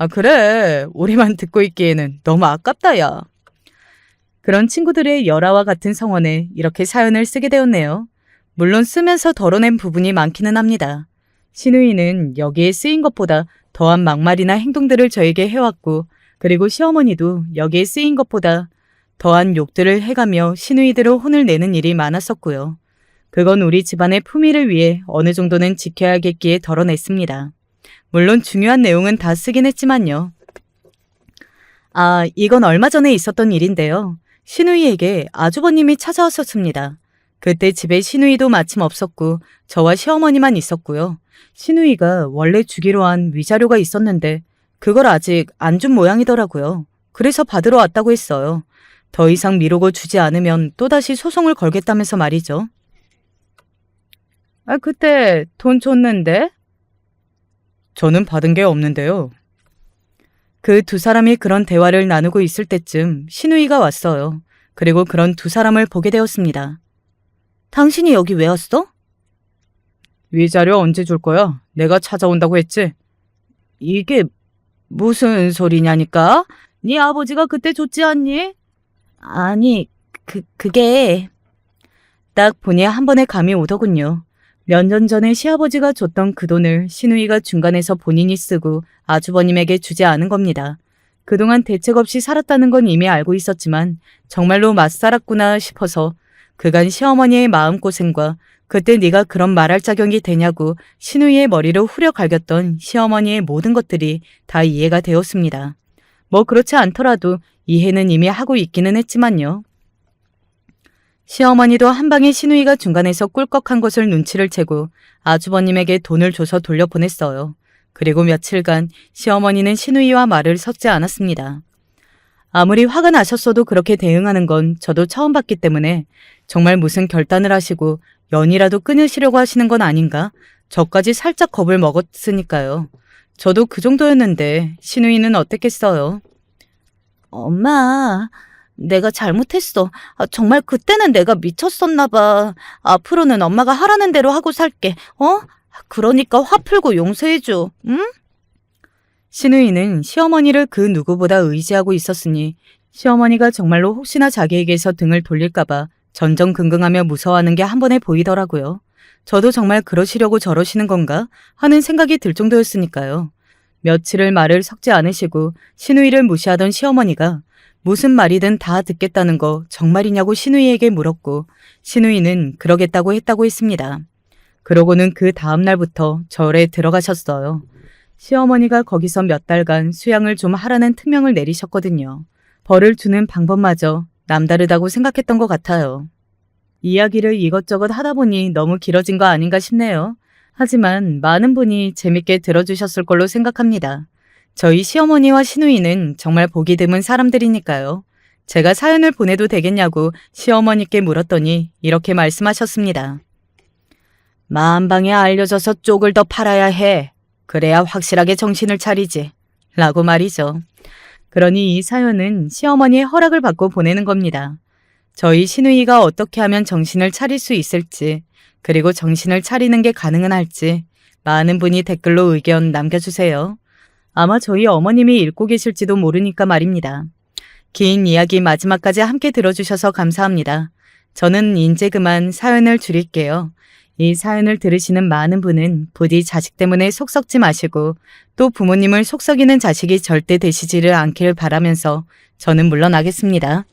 A: 그래. 우리만 듣고 있기에는 너무 아깝다, 야. 그런 친구들의 열화와 같은 성원에 이렇게 사연을 쓰게 되었네요. 물론 쓰면서 덜어낸 부분이 많기는 합니다. 신우이는 여기에 쓰인 것보다 더한 막말이나 행동들을 저에게 해왔고, 그리고 시어머니도 여기에 쓰인 것보다 더한 욕들을 해가며 신우이들을 혼을 내는 일이 많았었고요. 그건 우리 집안의 품위를 위해 어느 정도는 지켜야겠기에 덜어냈습니다. 물론 중요한 내용은 다 쓰긴 했지만요. 이건 얼마 전에 있었던 일인데요. 신우이에게 아주버님이 찾아왔었습니다. 그때 집에 신우이도 마침 없었고 저와 시어머니만 있었고요. 신우이가 원래 주기로 한 위자료가 있었는데 그걸 아직 안 준 모양이더라고요. 그래서 받으러 왔다고 했어요. 더 이상 미루고 주지 않으면 또다시 소송을 걸겠다면서 말이죠. 그때 돈 줬는데? 저는 받은 게 없는데요. 그 두 사람이 그런 대화를 나누고 있을 때쯤 신우이가 왔어요. 그리고 그런 두 사람을 보게 되었습니다. 당신이 여기 왜 왔어? 위자료 언제 줄 거야? 내가 찾아온다고 했지? 이게 무슨 소리냐니까? 네 아버지가 그때 줬지 않니? 아니, 그게... 딱 보니 한 번에 감이 오더군요. 몇 년 전에 시아버지가 줬던 그 돈을 신우이가 중간에서 본인이 쓰고 아주버님에게 주지 않은 겁니다. 그동안 대책 없이 살았다는 건 이미 알고 있었지만 정말로 맞살았구나 싶어서 그간 시어머니의 마음고생과 그때 네가 그런 말할 자격이 되냐고 신우이의 머리를 후려 갈겼던 시어머니의 모든 것들이 다 이해가 되었습니다. 뭐 그렇지 않더라도 이해는 이미 하고 있기는 했지만요. 시어머니도 한방에 신우이가 중간에서 꿀꺽한 것을 눈치를 채고 아주버님에게 돈을 줘서 돌려보냈어요. 그리고 며칠간 시어머니는 신우이와 말을 섞지 않았습니다. 아무리 화가 나셨어도 그렇게 대응하는 건 저도 처음 봤기 때문에 정말 무슨 결단을 하시고 연이라도 끊으시려고 하시는 건 아닌가? 저까지 살짝 겁을 먹었으니까요. 저도 그 정도였는데 신우이는 어땠겠어요? 엄마, 내가 잘못했어. 정말 그때는 내가 미쳤었나 봐. 앞으로는 엄마가 하라는 대로 하고 살게. 그러니까 화 풀고 용서해줘. 응? 신우이는 시어머니를 그 누구보다 의지하고 있었으니 시어머니가 정말로 혹시나 자기에게서 등을 돌릴까봐 전전긍긍하며 무서워하는 게 한 번에 보이더라고요. 저도 정말 그러시려고 저러시는 건가 하는 생각이 들 정도였으니까요. 며칠을 말을 섞지 않으시고 신우이를 무시하던 시어머니가 무슨 말이든 다 듣겠다는 거 정말이냐고 신우이에게 물었고 신우이는 그러겠다고 했다고 했습니다. 그러고는 그 다음 날부터 절에 들어가셨어요. 시어머니가 거기서 몇 달간 수양을 좀 하라는 특명을 내리셨거든요. 벌을 주는 방법마저 남다르다고 생각했던 것 같아요. 이야기를 이것저것 하다 보니 너무 길어진 거 아닌가 싶네요. 하지만 많은 분이 재밌게 들어주셨을 걸로 생각합니다. 저희 시어머니와 시누이는 정말 보기 드문 사람들이니까요. 제가 사연을 보내도 되겠냐고 시어머니께 물었더니 이렇게 말씀하셨습니다. 만방에 알려져서 쪽을 더 팔아야 해. 그래야 확실하게 정신을 차리지. 라고 말이죠. 그러니 이 사연은 시어머니의 허락을 받고 보내는 겁니다. 저희 시누이가 어떻게 하면 정신을 차릴 수 있을지, 그리고 정신을 차리는 게 가능은 할지 많은 분이 댓글로 의견 남겨주세요. 아마 저희 어머님이 읽고 계실지도 모르니까 말입니다. 긴 이야기 마지막까지 함께 들어주셔서 감사합니다. 저는 이제 그만 사연을 줄일게요. 이 사연을 들으시는 많은 분은 부디 자식 때문에 속 썩지 마시고 또 부모님을 속 썩이는 자식이 절대 되시지를 않기를 바라면서 저는 물러나겠습니다.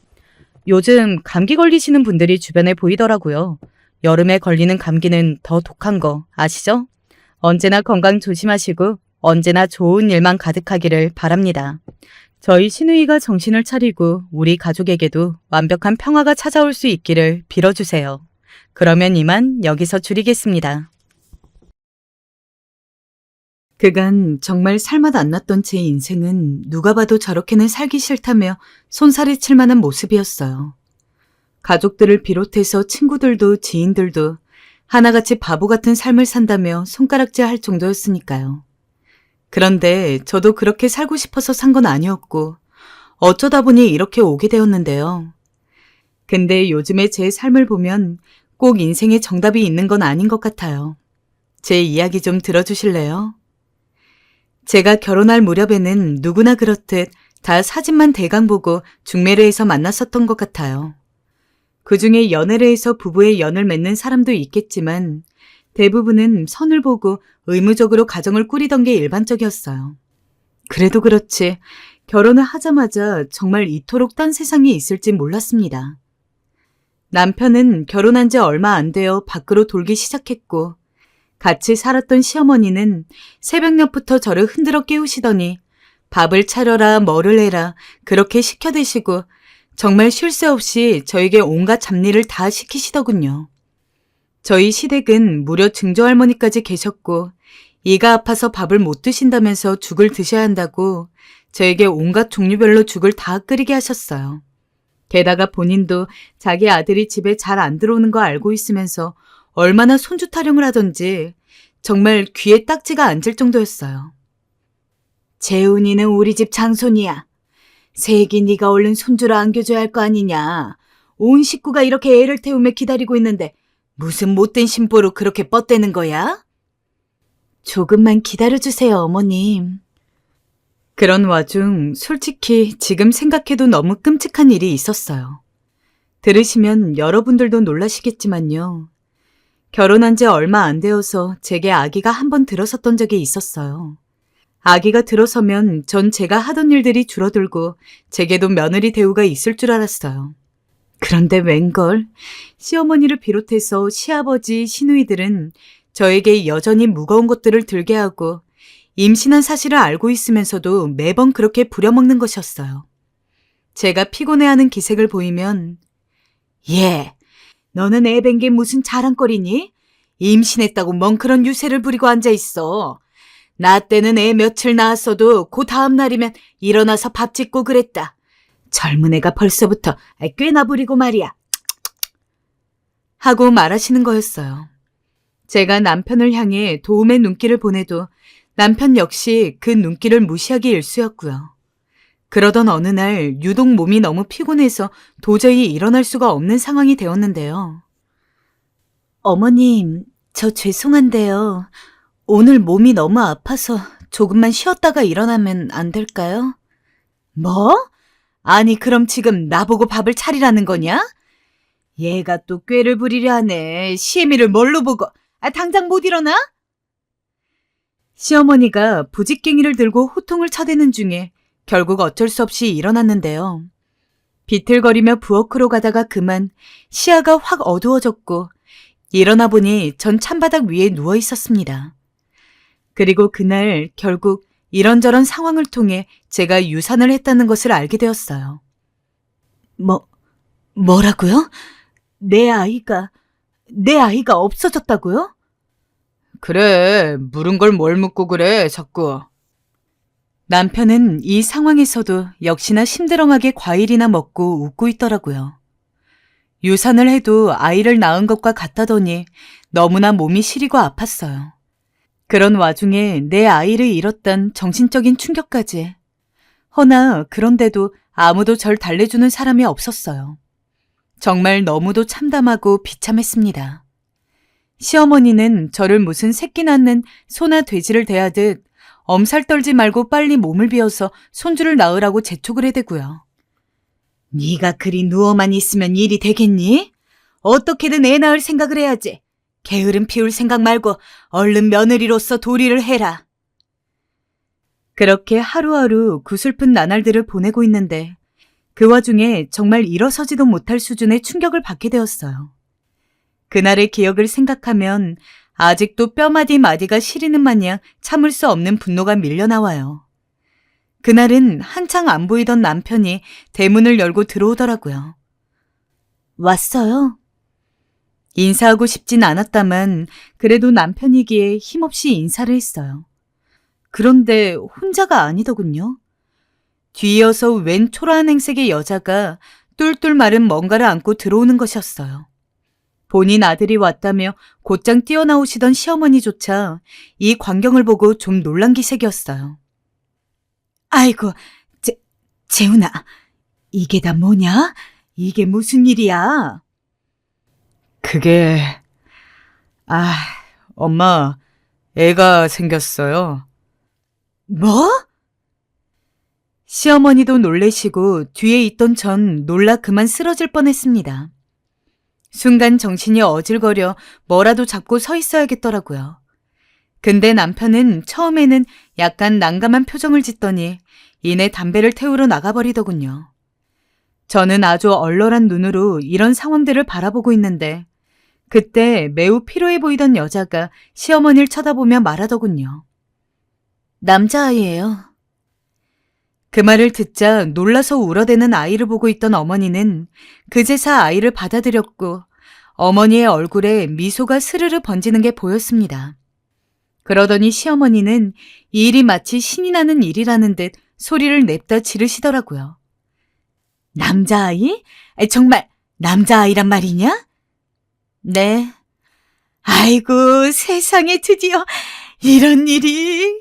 A: 요즘 감기 걸리시는 분들이 주변에 보이더라고요. 여름에 걸리는 감기는 더 독한 거 아시죠? 언제나 건강 조심하시고 언제나 좋은 일만 가득하기를 바랍니다. 저희 시누이가 정신을 차리고 우리 가족에게도 완벽한 평화가 찾아올 수 있기를 빌어주세요. 그러면 이만 여기서 줄이겠습니다. 그간 정말 살맛 안 났던 제 인생은 누가 봐도 저렇게는 살기 싫다며 손살이 칠 만한 모습이었어요. 가족들을 비롯해서 친구들도 지인들도 하나같이 바보 같은 삶을 산다며 손가락질 할 정도였으니까요. 그런데 저도 그렇게 살고 싶어서 산 건 아니었고 어쩌다 보니 이렇게 오게 되었는데요. 근데 요즘에 제 삶을 보면 꼭 인생에 정답이 있는 건 아닌 것 같아요. 제 이야기 좀 들어주실래요? 제가 결혼할 무렵에는 누구나 그렇듯 다 사진만 대강 보고 중매례에서 만났었던 것 같아요. 그중에 연애를 해서 부부의 연을 맺는 사람도 있겠지만 대부분은 선을 보고 의무적으로 가정을 꾸리던 게 일반적이었어요. 그래도 그렇지 결혼을 하자마자 정말 이토록 딴 세상이 있을지 몰랐습니다. 남편은 결혼한 지 얼마 안 되어 밖으로 돌기 시작했고 같이 살았던 시어머니는 새벽녘부터 저를 흔들어 깨우시더니 밥을 차려라 뭐를 해라 그렇게 시켜 드시고 정말 쉴 새 없이 저에게 온갖 잡일을 다 시키시더군요. 저희 시댁은 무려 증조할머니까지 계셨고 이가 아파서 밥을 못 드신다면서 죽을 드셔야 한다고 저에게 온갖 종류별로 죽을 다 끓이게 하셨어요. 게다가 본인도 자기 아들이 집에 잘 안 들어오는 거 알고 있으면서 얼마나 손주 타령을 하던지 정말 귀에 딱지가 앉을 정도였어요. 재훈이는 우리 집 장손이야. 세기 네가 얼른 손주를 안겨줘야 할 거 아니냐. 온 식구가 이렇게 애를 태우며 기다리고 있는데 무슨 못된 심보로 그렇게 뻗대는 거야? 조금만 기다려주세요, 어머님. 그런 와중 솔직히 지금 생각해도 너무 끔찍한 일이 있었어요. 들으시면 여러분들도 놀라시겠지만요. 결혼한 지 얼마 안 되어서 제게 아기가 한 번 들어섰던 적이 있었어요. 아기가 들어서면 전 제가 하던 일들이 줄어들고 제게도 며느리 대우가 있을 줄 알았어요. 그런데 웬걸 시어머니를 비롯해서 시아버지, 시누이들은 저에게 여전히 무거운 것들을 들게 하고 임신한 사실을 알고 있으면서도 매번 그렇게 부려먹는 것이었어요. 제가 피곤해하는 기색을 보이면 예, 너는 애 뵌 게 무슨 자랑거리니? 임신했다고 멍크런 유세를 부리고 앉아있어. 나 때는 애 며칠 낳았어도 그 다음 날이면 일어나서 밥 짓고 그랬다. 젊은 애가 벌써부터 꽤나 부리고 말이야. 하고 말하시는 거였어요. 제가 남편을 향해 도움의 눈길을 보내도 남편 역시 그 눈길을 무시하기 일쑤였고요. 그러던 어느 날 유독 몸이 너무 피곤해서 도저히 일어날 수가 없는 상황이 되었는데요. 어머님, 저 죄송한데요. 오늘 몸이 너무 아파서 조금만 쉬었다가 일어나면 안 될까요? 뭐? 아니 그럼 지금 나보고 밥을 차리라는 거냐? 얘가 또 꾀를 부리려 하네. 시애미를 뭘로 보고. 당장 못 일어나? 시어머니가 부직갱이를 들고 호통을 쳐대는 중에 결국 어쩔 수 없이 일어났는데요. 비틀거리며 부엌으로 가다가 그만 시야가 확 어두워졌고 일어나 보니 전 찬바닥 위에 누워 있었습니다. 그리고 그날 결국 이런저런 상황을 통해 제가 유산을 했다는 것을 알게 되었어요. 뭐라고요? 내 아이가 없어졌다고요? 그래, 물은 걸 뭘 묻고 그래, 자꾸. 남편은 이 상황에서도 역시나 심드렁하게 과일이나 먹고 웃고 있더라고요. 유산을 해도 아이를 낳은 것과 같다더니 너무나 몸이 시리고 아팠어요. 그런 와중에 내 아이를 잃었단 정신적인 충격까지. 허나 그런데도 아무도 절 달래주는 사람이 없었어요. 정말 너무도 참담하고 비참했습니다. 시어머니는 저를 무슨 새끼 낳는 소나 돼지를 대하듯 엄살 떨지 말고 빨리 몸을 비워서 손주를 낳으라고 재촉을 해대고요. 네가 그리 누워만 있으면 일이 되겠니? 어떻게든 애 낳을 생각을 해야지. 게으름 피울 생각 말고 얼른 며느리로서 도리를 해라. 그렇게 하루하루 구슬픈 나날들을 보내고 있는데 그 와중에 정말 일어서지도 못할 수준의 충격을 받게 되었어요. 그날의 기억을 생각하면 아직도 뼈마디 마디가 시리는 마냥 참을 수 없는 분노가 밀려나와요. 그날은 한창 안 보이던 남편이 대문을 열고 들어오더라고요. 왔어요? 인사하고 싶진 않았다만 그래도 남편이기에 힘없이 인사를 했어요. 그런데 혼자가 아니더군요. 뒤이어서 웬 초라한 행색의 여자가 똘똘 마른 뭔가를 안고 들어오는 것이었어요. 본인 아들이 왔다며 곧장 뛰어나오시던 시어머니조차 이 광경을 보고 좀 놀란 기색이었어요. 아이고, 재훈아, 이게 다 뭐냐? 이게 무슨 일이야? 그게... 엄마, 애가 생겼어요. 뭐? 시어머니도 놀래시고 뒤에 있던 전 놀라 그만 쓰러질 뻔했습니다. 순간 정신이 어질거려 뭐라도 잡고 서 있어야겠더라고요. 근데 남편은 처음에는 약간 난감한 표정을 짓더니 이내 담배를 태우러 나가버리더군요. 저는 아주 얼얼한 눈으로 이런 상황들을 바라보고 있는데 그때 매우 피로해 보이던 여자가 시어머니를 쳐다보며 말하더군요. 남자아이예요. 그 말을 듣자 놀라서 울어대는 아이를 보고 있던 어머니는 그제서 아이를 받아들였고 어머니의 얼굴에 미소가 스르르 번지는 게 보였습니다. 그러더니 시어머니는 이 일이 마치 신이 나는 일이라는 듯 소리를 냅다 지르시더라고요. 남자아이? 정말 남자아이란 말이냐? 네. 아이고, 세상에 드디어 이런 일이...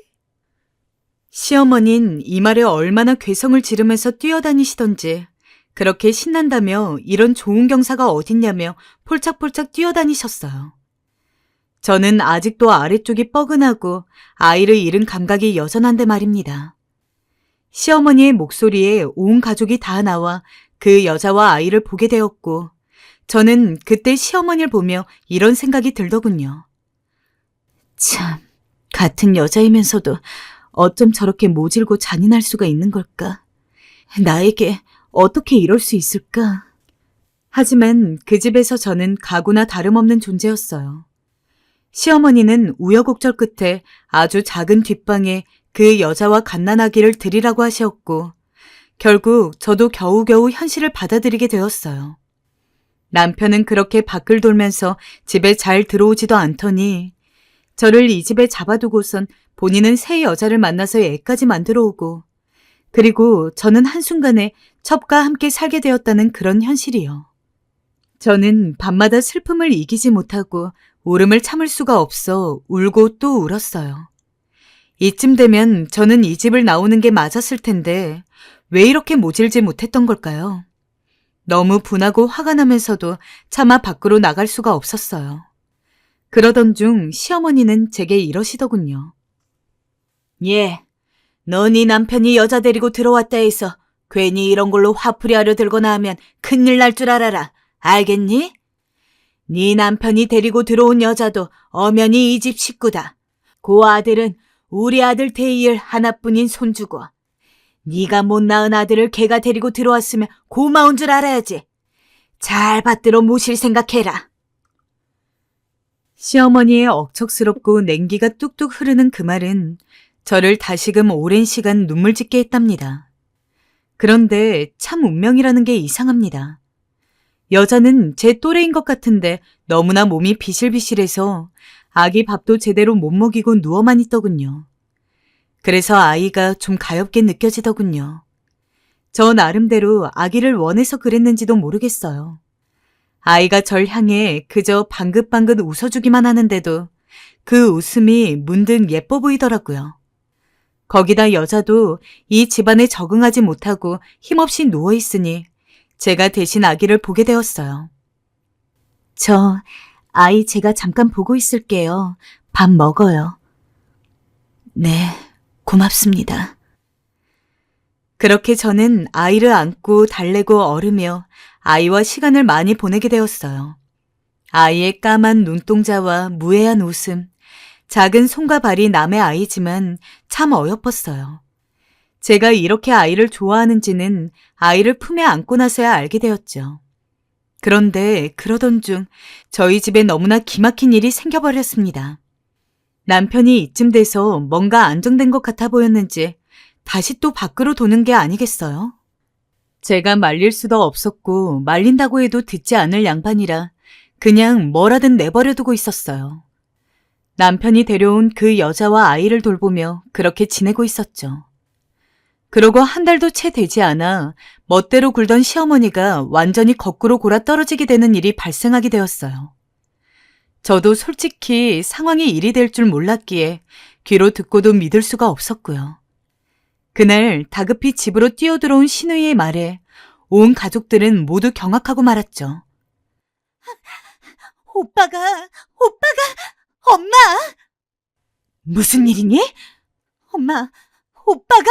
A: 시어머니는 이 말에 얼마나 괴성을 지르면서 뛰어다니시던지 그렇게 신난다며 이런 좋은 경사가 어딨냐며 폴짝폴짝 뛰어다니셨어요. 저는 아직도 아래쪽이 뻐근하고 아이를 잃은 감각이 여전한데 말입니다. 시어머니의 목소리에 온 가족이 다 나와 그 여자와 아이를 보게 되었고 저는 그때 시어머니를 보며 이런 생각이 들더군요. 참, 같은 여자이면서도 어쩜 저렇게 모질고 잔인할 수가 있는 걸까? 나에게 어떻게 이럴 수 있을까? 하지만 그 집에서 저는 가구나 다름없는 존재였어요. 시어머니는 우여곡절 끝에 아주 작은 뒷방에 그 여자와 갓난아기를 드리라고 하셨고 결국 저도 겨우겨우 현실을 받아들이게 되었어요. 남편은 그렇게 밖을 돌면서 집에 잘 들어오지도 않더니 저를 이 집에 잡아두고선 본인은 새 여자를 만나서 애까지 만들어 오고 그리고 저는 한순간에 첩과 함께 살게 되었다는 그런 현실이요. 저는 밤마다 슬픔을 이기지 못하고 울음을 참을 수가 없어 울고 또 울었어요. 이쯤 되면 저는 이 집을 나오는 게 맞았을 텐데 왜 이렇게 모질지 못했던 걸까요? 너무 분하고 화가 나면서도 차마 밖으로 나갈 수가 없었어요. 그러던 중 시어머니는 제게 이러시더군요. 예, 너 네 남편이 여자 데리고 들어왔다 해서 괜히 이런 걸로 화풀이 하려 들거나 하면 큰일 날 줄 알아라. 알겠니? 네 남편이 데리고 들어온 여자도 엄연히 이 집 식구다. 그 아들은 우리 아들 태희의 하나뿐인 손주고 네가 못 낳은 아들을 걔가 데리고 들어왔으면 고마운 줄 알아야지. 잘 받들어 모실 생각해라. 시어머니의 억척스럽고 냉기가 뚝뚝 흐르는 그 말은 저를 다시금 오랜 시간 눈물 짓게 했답니다. 그런데 참 운명이라는 게 이상합니다. 여자는 제 또래인 것 같은데 너무나 몸이 비실비실해서 아기 밥도 제대로 못 먹이고 누워만 있더군요. 그래서 아이가 좀 가엾게 느껴지더군요. 저 나름대로 아기를 원해서 그랬는지도 모르겠어요. 아이가 절 향해 그저 방긋방긋 웃어주기만 하는데도 그 웃음이 문득 예뻐 보이더라고요. 거기다 여자도 이 집안에 적응하지 못하고 힘없이 누워있으니 제가 대신 아기를 보게 되었어요. 저 아이 제가 잠깐 보고 있을게요. 밥 먹어요. 네, 고맙습니다. 그렇게 저는 아이를 안고 달래고 얼으며 아이와 시간을 많이 보내게 되었어요. 아이의 까만 눈동자와 무해한 웃음, 작은 손과 발이 남의 아이지만 참 어여뻤어요. 제가 이렇게 아이를 좋아하는지는 아이를 품에 안고 나서야 알게 되었죠. 그런데 그러던 중 저희 집에 너무나 기막힌 일이 생겨버렸습니다. 남편이 이쯤 돼서 뭔가 안정된 것 같아 보였는지 다시 또 밖으로 도는 게 아니겠어요? 제가 말릴 수도 없었고 말린다고 해도 듣지 않을 양반이라 그냥 뭐라든 내버려두고 있었어요. 남편이 데려온 그 여자와 아이를 돌보며 그렇게 지내고 있었죠. 그러고 한 달도 채 되지 않아 멋대로 굴던 시어머니가 완전히 거꾸로 골아 떨어지게 되는 일이 발생하게 되었어요. 저도 솔직히 상황이 일이 될 줄 몰랐기에 귀로 듣고도 믿을 수가 없었고요. 그날 다급히 집으로 뛰어들어온 시누이의 말에 온 가족들은 모두 경악하고 말았죠. 오빠가, 엄마! 무슨 일이니? 엄마, 오빠가...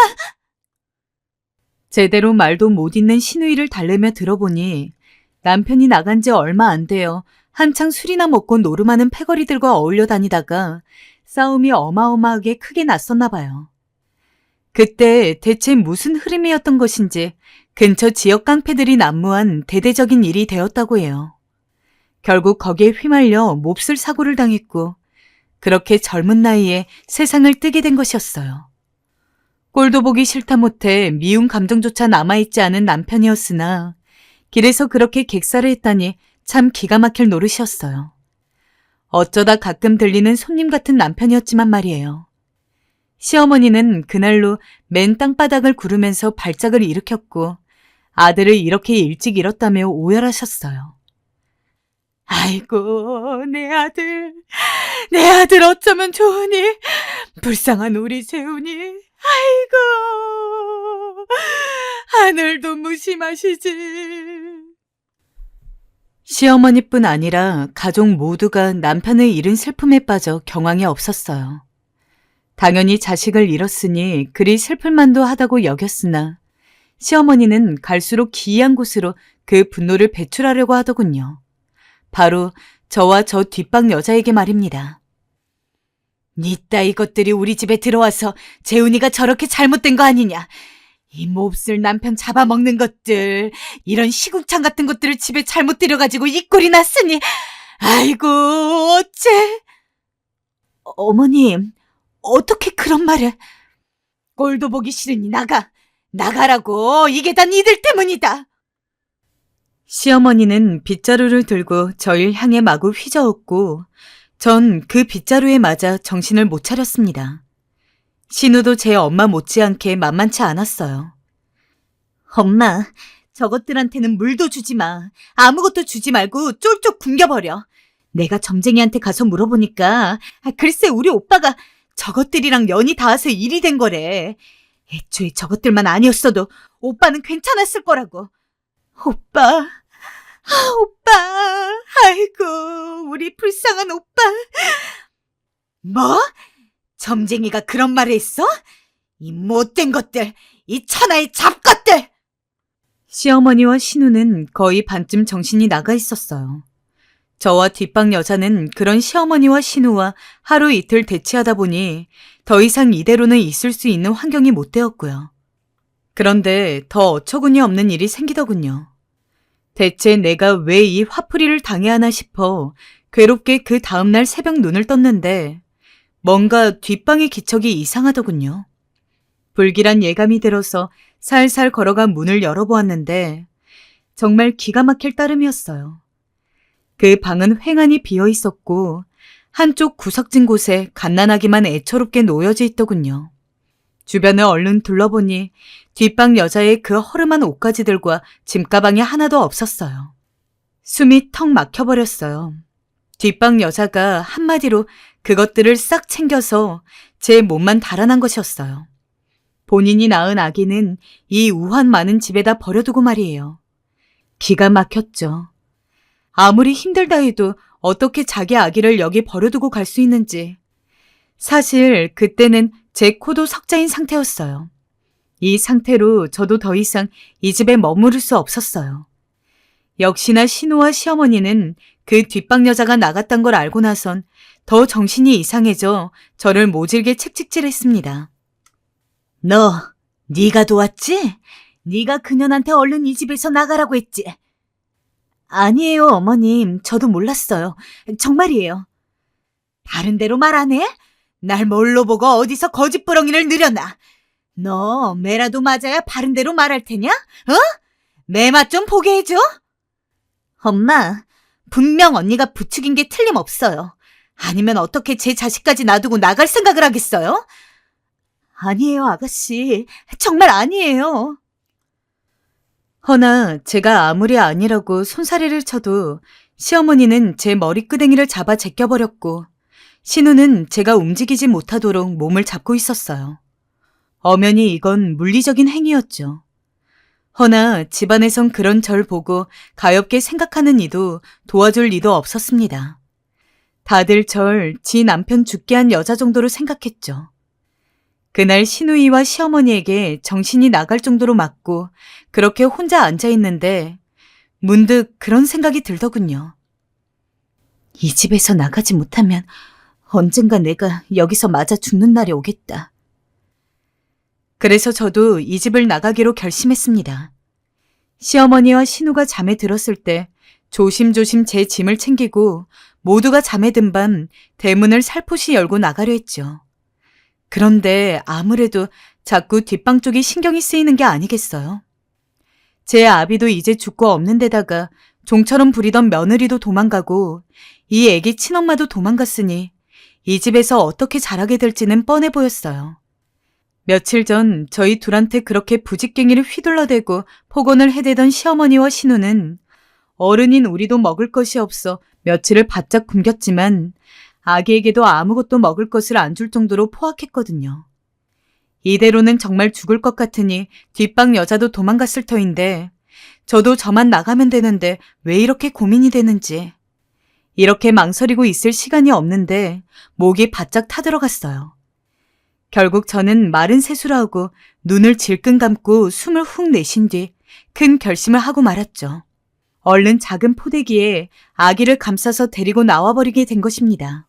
A: 제대로 말도 못 잇는 시누이를 달래며 들어보니 남편이 나간 지 얼마 안 되어 한창 술이나 먹고 노름하는 패거리들과 어울려 다니다가 싸움이 어마어마하게 크게 났었나 봐요. 그때 대체 무슨 흐름이었던 것인지 근처 지역 깡패들이 난무한 대대적인 일이 되었다고 해요. 결국 거기에 휘말려 몹쓸 사고를 당했고 그렇게 젊은 나이에 세상을 뜨게 된 것이었어요. 꼴도 보기 싫다 못해 미운 감정조차 남아있지 않은 남편이었으나 길에서 그렇게 객사를 했다니 참 기가 막힐 노릇이었어요. 어쩌다 가끔 들리는 손님 같은 남편이었지만 말이에요. 시어머니는 그날로 맨 땅바닥을 구르면서 발작을 일으켰고 아들을 이렇게 일찍 잃었다며 오열하셨어요. 아이고, 내 아들 어쩌면 좋으니, 불쌍한 우리 재훈이, 아이고, 하늘도 무심하시지. 시어머니뿐 아니라 가족 모두가 남편을 잃은 슬픔에 빠져 경황이 없었어요. 당연히 자식을 잃었으니 그리 슬플만도 하다고 여겼으나 시어머니는 갈수록 기이한 곳으로 그 분노를 배출하려고 하더군요. 바로 저와 저 뒷방 여자에게 말입니다. 니 따위 것들이 우리 집에 들어와서 재훈이가 저렇게 잘못된 거 아니냐. 이 몹쓸 남편 잡아먹는 것들, 이런 시궁창 같은 것들을 집에 잘못 들여가지고 이 꼴이 났으니 아이고 어째. 어머님, 어떻게 그런 말을. 꼴도 보기 싫으니 나가라고. 이게 다 니들 때문이다. 시어머니는 빗자루를 들고 저를 향해 마구 휘저었고 전 그 빗자루에 맞아 정신을 못 차렸습니다. 신우도 제 엄마 못지않게 만만치 않았어요. 엄마, 저것들한테는 물도 주지 마. 아무것도 주지 말고 쫄쫄 굶겨버려. 내가 점쟁이한테 가서 물어보니까 글쎄 우리 오빠가 저것들이랑 연이 닿아서 일이 된 거래. 애초에 저것들만 아니었어도 오빠는 괜찮았을 거라고. 오빠, 아이고, 우리 불쌍한 오빠. 뭐? 점쟁이가 그런 말을 했어? 이 못된 것들, 이 천하의 잡것들! 시어머니와 신우는 거의 반쯤 정신이 나가 있었어요. 저와 뒷방 여자는 그런 시어머니와 신우와 하루 이틀 대치하다 보니 더 이상 이대로는 있을 수 있는 환경이 못 되었고요. 그런데 더 어처구니 없는 일이 생기더군요. 대체 내가 왜 이 화풀이를 당해야 하나 싶어 괴롭게 그 다음날 새벽 눈을 떴는데 뭔가 뒷방의 기척이 이상하더군요. 불길한 예감이 들어서 살살 걸어가 문을 열어보았는데 정말 기가 막힐 따름이었어요. 그 방은 휑하니 비어 있었고 한쪽 구석진 곳에 갓난아기만 애처롭게 놓여져 있더군요. 주변을 얼른 둘러보니 뒷방 여자의 그 허름한 옷가지들과 짐가방이 하나도 없었어요. 숨이 턱 막혀버렸어요. 뒷방 여자가 한마디로 그것들을 싹 챙겨서 제 몸만 달아난 것이었어요. 본인이 낳은 아기는 이 우환 많은 집에다 버려두고 말이에요. 기가 막혔죠. 아무리 힘들다 해도 어떻게 자기 아기를 여기 버려두고 갈 수 있는지. 사실 그때는 제 코도 석자인 상태였어요. 이 상태로 저도 더 이상 이 집에 머무를 수 없었어요. 역시나 신우와 시어머니는 그 뒷방 여자가 나갔단 걸 알고 나선 더 정신이 이상해져 저를 모질게 책찍질했습니다. 네가 도왔지? 네가 그년한테 얼른 이 집에서 나가라고 했지?
B: 아니에요, 어머님. 저도 몰랐어요. 정말이에요. 다른 데로 말 안 해? 날 뭘로 보고 어디서 거짓부렁이를 늘여놔. 너 매라도 맞아야 바른 대로 말할 테냐? 어? 매 맛 좀 보게 해줘. 엄마, 분명 언니가 부추긴 게 틀림없어요. 아니면 어떻게 제 자식까지 놔두고 나갈 생각을 하겠어요? 아니에요, 아가씨. 정말 아니에요.
A: 허나 제가 아무리 아니라고 손사래를 쳐도 시어머니는 제 머리끄댕이를 잡아 제껴버렸고 신우는 제가 움직이지 못하도록 몸을 잡고 있었어요. 엄연히 이건 물리적인 행위였죠. 허나 집안에선 그런 절 보고 가엾게 생각하는 이도 도와줄 이도 없었습니다. 다들 절 지 남편 죽게 한 여자 정도로 생각했죠. 그날 신우이와 시어머니에게 정신이 나갈 정도로 맞고 그렇게 혼자 앉아있는데 문득 그런 생각이 들더군요.
B: 이 집에서 나가지 못하면 언젠가 내가 여기서 맞아 죽는 날이 오겠다.
A: 그래서 저도 이 집을 나가기로 결심했습니다. 시어머니와 신우가 잠에 들었을 때 조심조심 제 짐을 챙기고 모두가 잠에 든 밤 대문을 살포시 열고 나가려 했죠. 그런데 아무래도 자꾸 뒷방 쪽이 신경이 쓰이는 게 아니겠어요? 제 아비도 이제 죽고 없는 데다가 종처럼 부리던 며느리도 도망가고 이 애기 친엄마도 도망갔으니 이 집에서 어떻게 자라게 될지는 뻔해 보였어요. 며칠 전 저희 둘한테 그렇게 부직갱이를 휘둘러대고 폭언을 해대던 시어머니와 신우는 어른인 우리도 먹을 것이 없어 며칠을 바짝 굶겼지만 아기에게도 아무것도 먹을 것을 안 줄 정도로 포악했거든요. 이대로는 정말 죽을 것 같으니 뒷방 여자도 도망갔을 터인데 저도 저만 나가면 되는데 왜 이렇게 고민이 되는지. 이렇게 망설이고 있을 시간이 없는데 목이 바짝 타들어갔어요. 결국 저는 마른 세수를 하고 눈을 질끈 감고 숨을 훅 내쉰 뒤 큰 결심을 하고 말았죠. 얼른 작은 포대기에 아기를 감싸서 데리고 나와버리게 된 것입니다.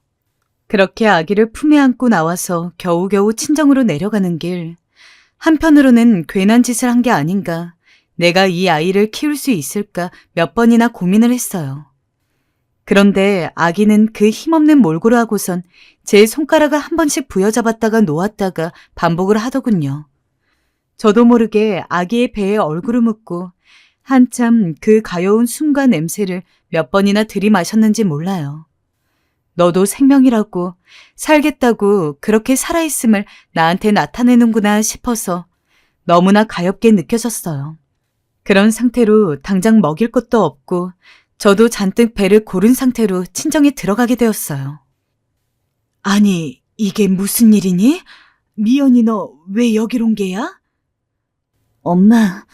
A: 그렇게 아기를 품에 안고 나와서 겨우겨우 친정으로 내려가는 길, 한편으로는 괜한 짓을 한 게 아닌가, 내가 이 아이를 키울 수 있을까 몇 번이나 고민을 했어요. 그런데 아기는 그 힘없는 몰골을 하고선 제 손가락을 한 번씩 부여잡았다가 놓았다가 반복을 하더군요. 저도 모르게 아기의 배에 얼굴을 묻고 한참 그 가여운 숨과 냄새를 몇 번이나 들이마셨는지 몰라요. 너도 생명이라고 살겠다고 그렇게 살아있음을 나한테 나타내는구나 싶어서 너무나 가엽게 느껴졌어요. 그런 상태로 당장 먹일 것도 없고 저도 잔뜩 배를 고른 상태로 친정에 들어가게 되었어요. 아니, 이게 무슨 일이니? 미연이 너 왜 여길 온 게야?
B: 엄마,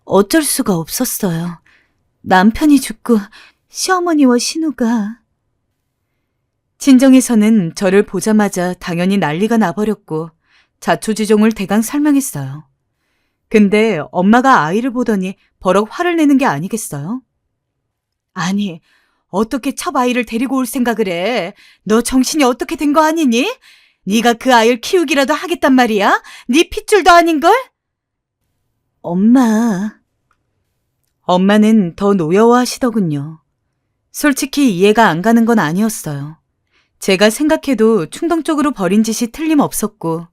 B: 어쩔 수가 없었어요. 남편이 죽고 시어머니와 신우가...
A: 친정에서는 저를 보자마자 당연히 난리가 나버렸고 자초지종을 대강 설명했어요. 근데 엄마가 아이를 보더니 버럭 화를 내는 게 아니겠어요? 아니, 어떻게 첩 아이를 데리고 올 생각을 해? 너 정신이 어떻게 된 거 아니니? 네가 그 아이를 키우기라도 하겠단 말이야? 네 핏줄도 아닌걸? 엄마는 더 노여워하시더군요. 솔직히 이해가 안 가는 건 아니었어요. 제가 생각해도 충동적으로 벌인 짓이 틀림없었고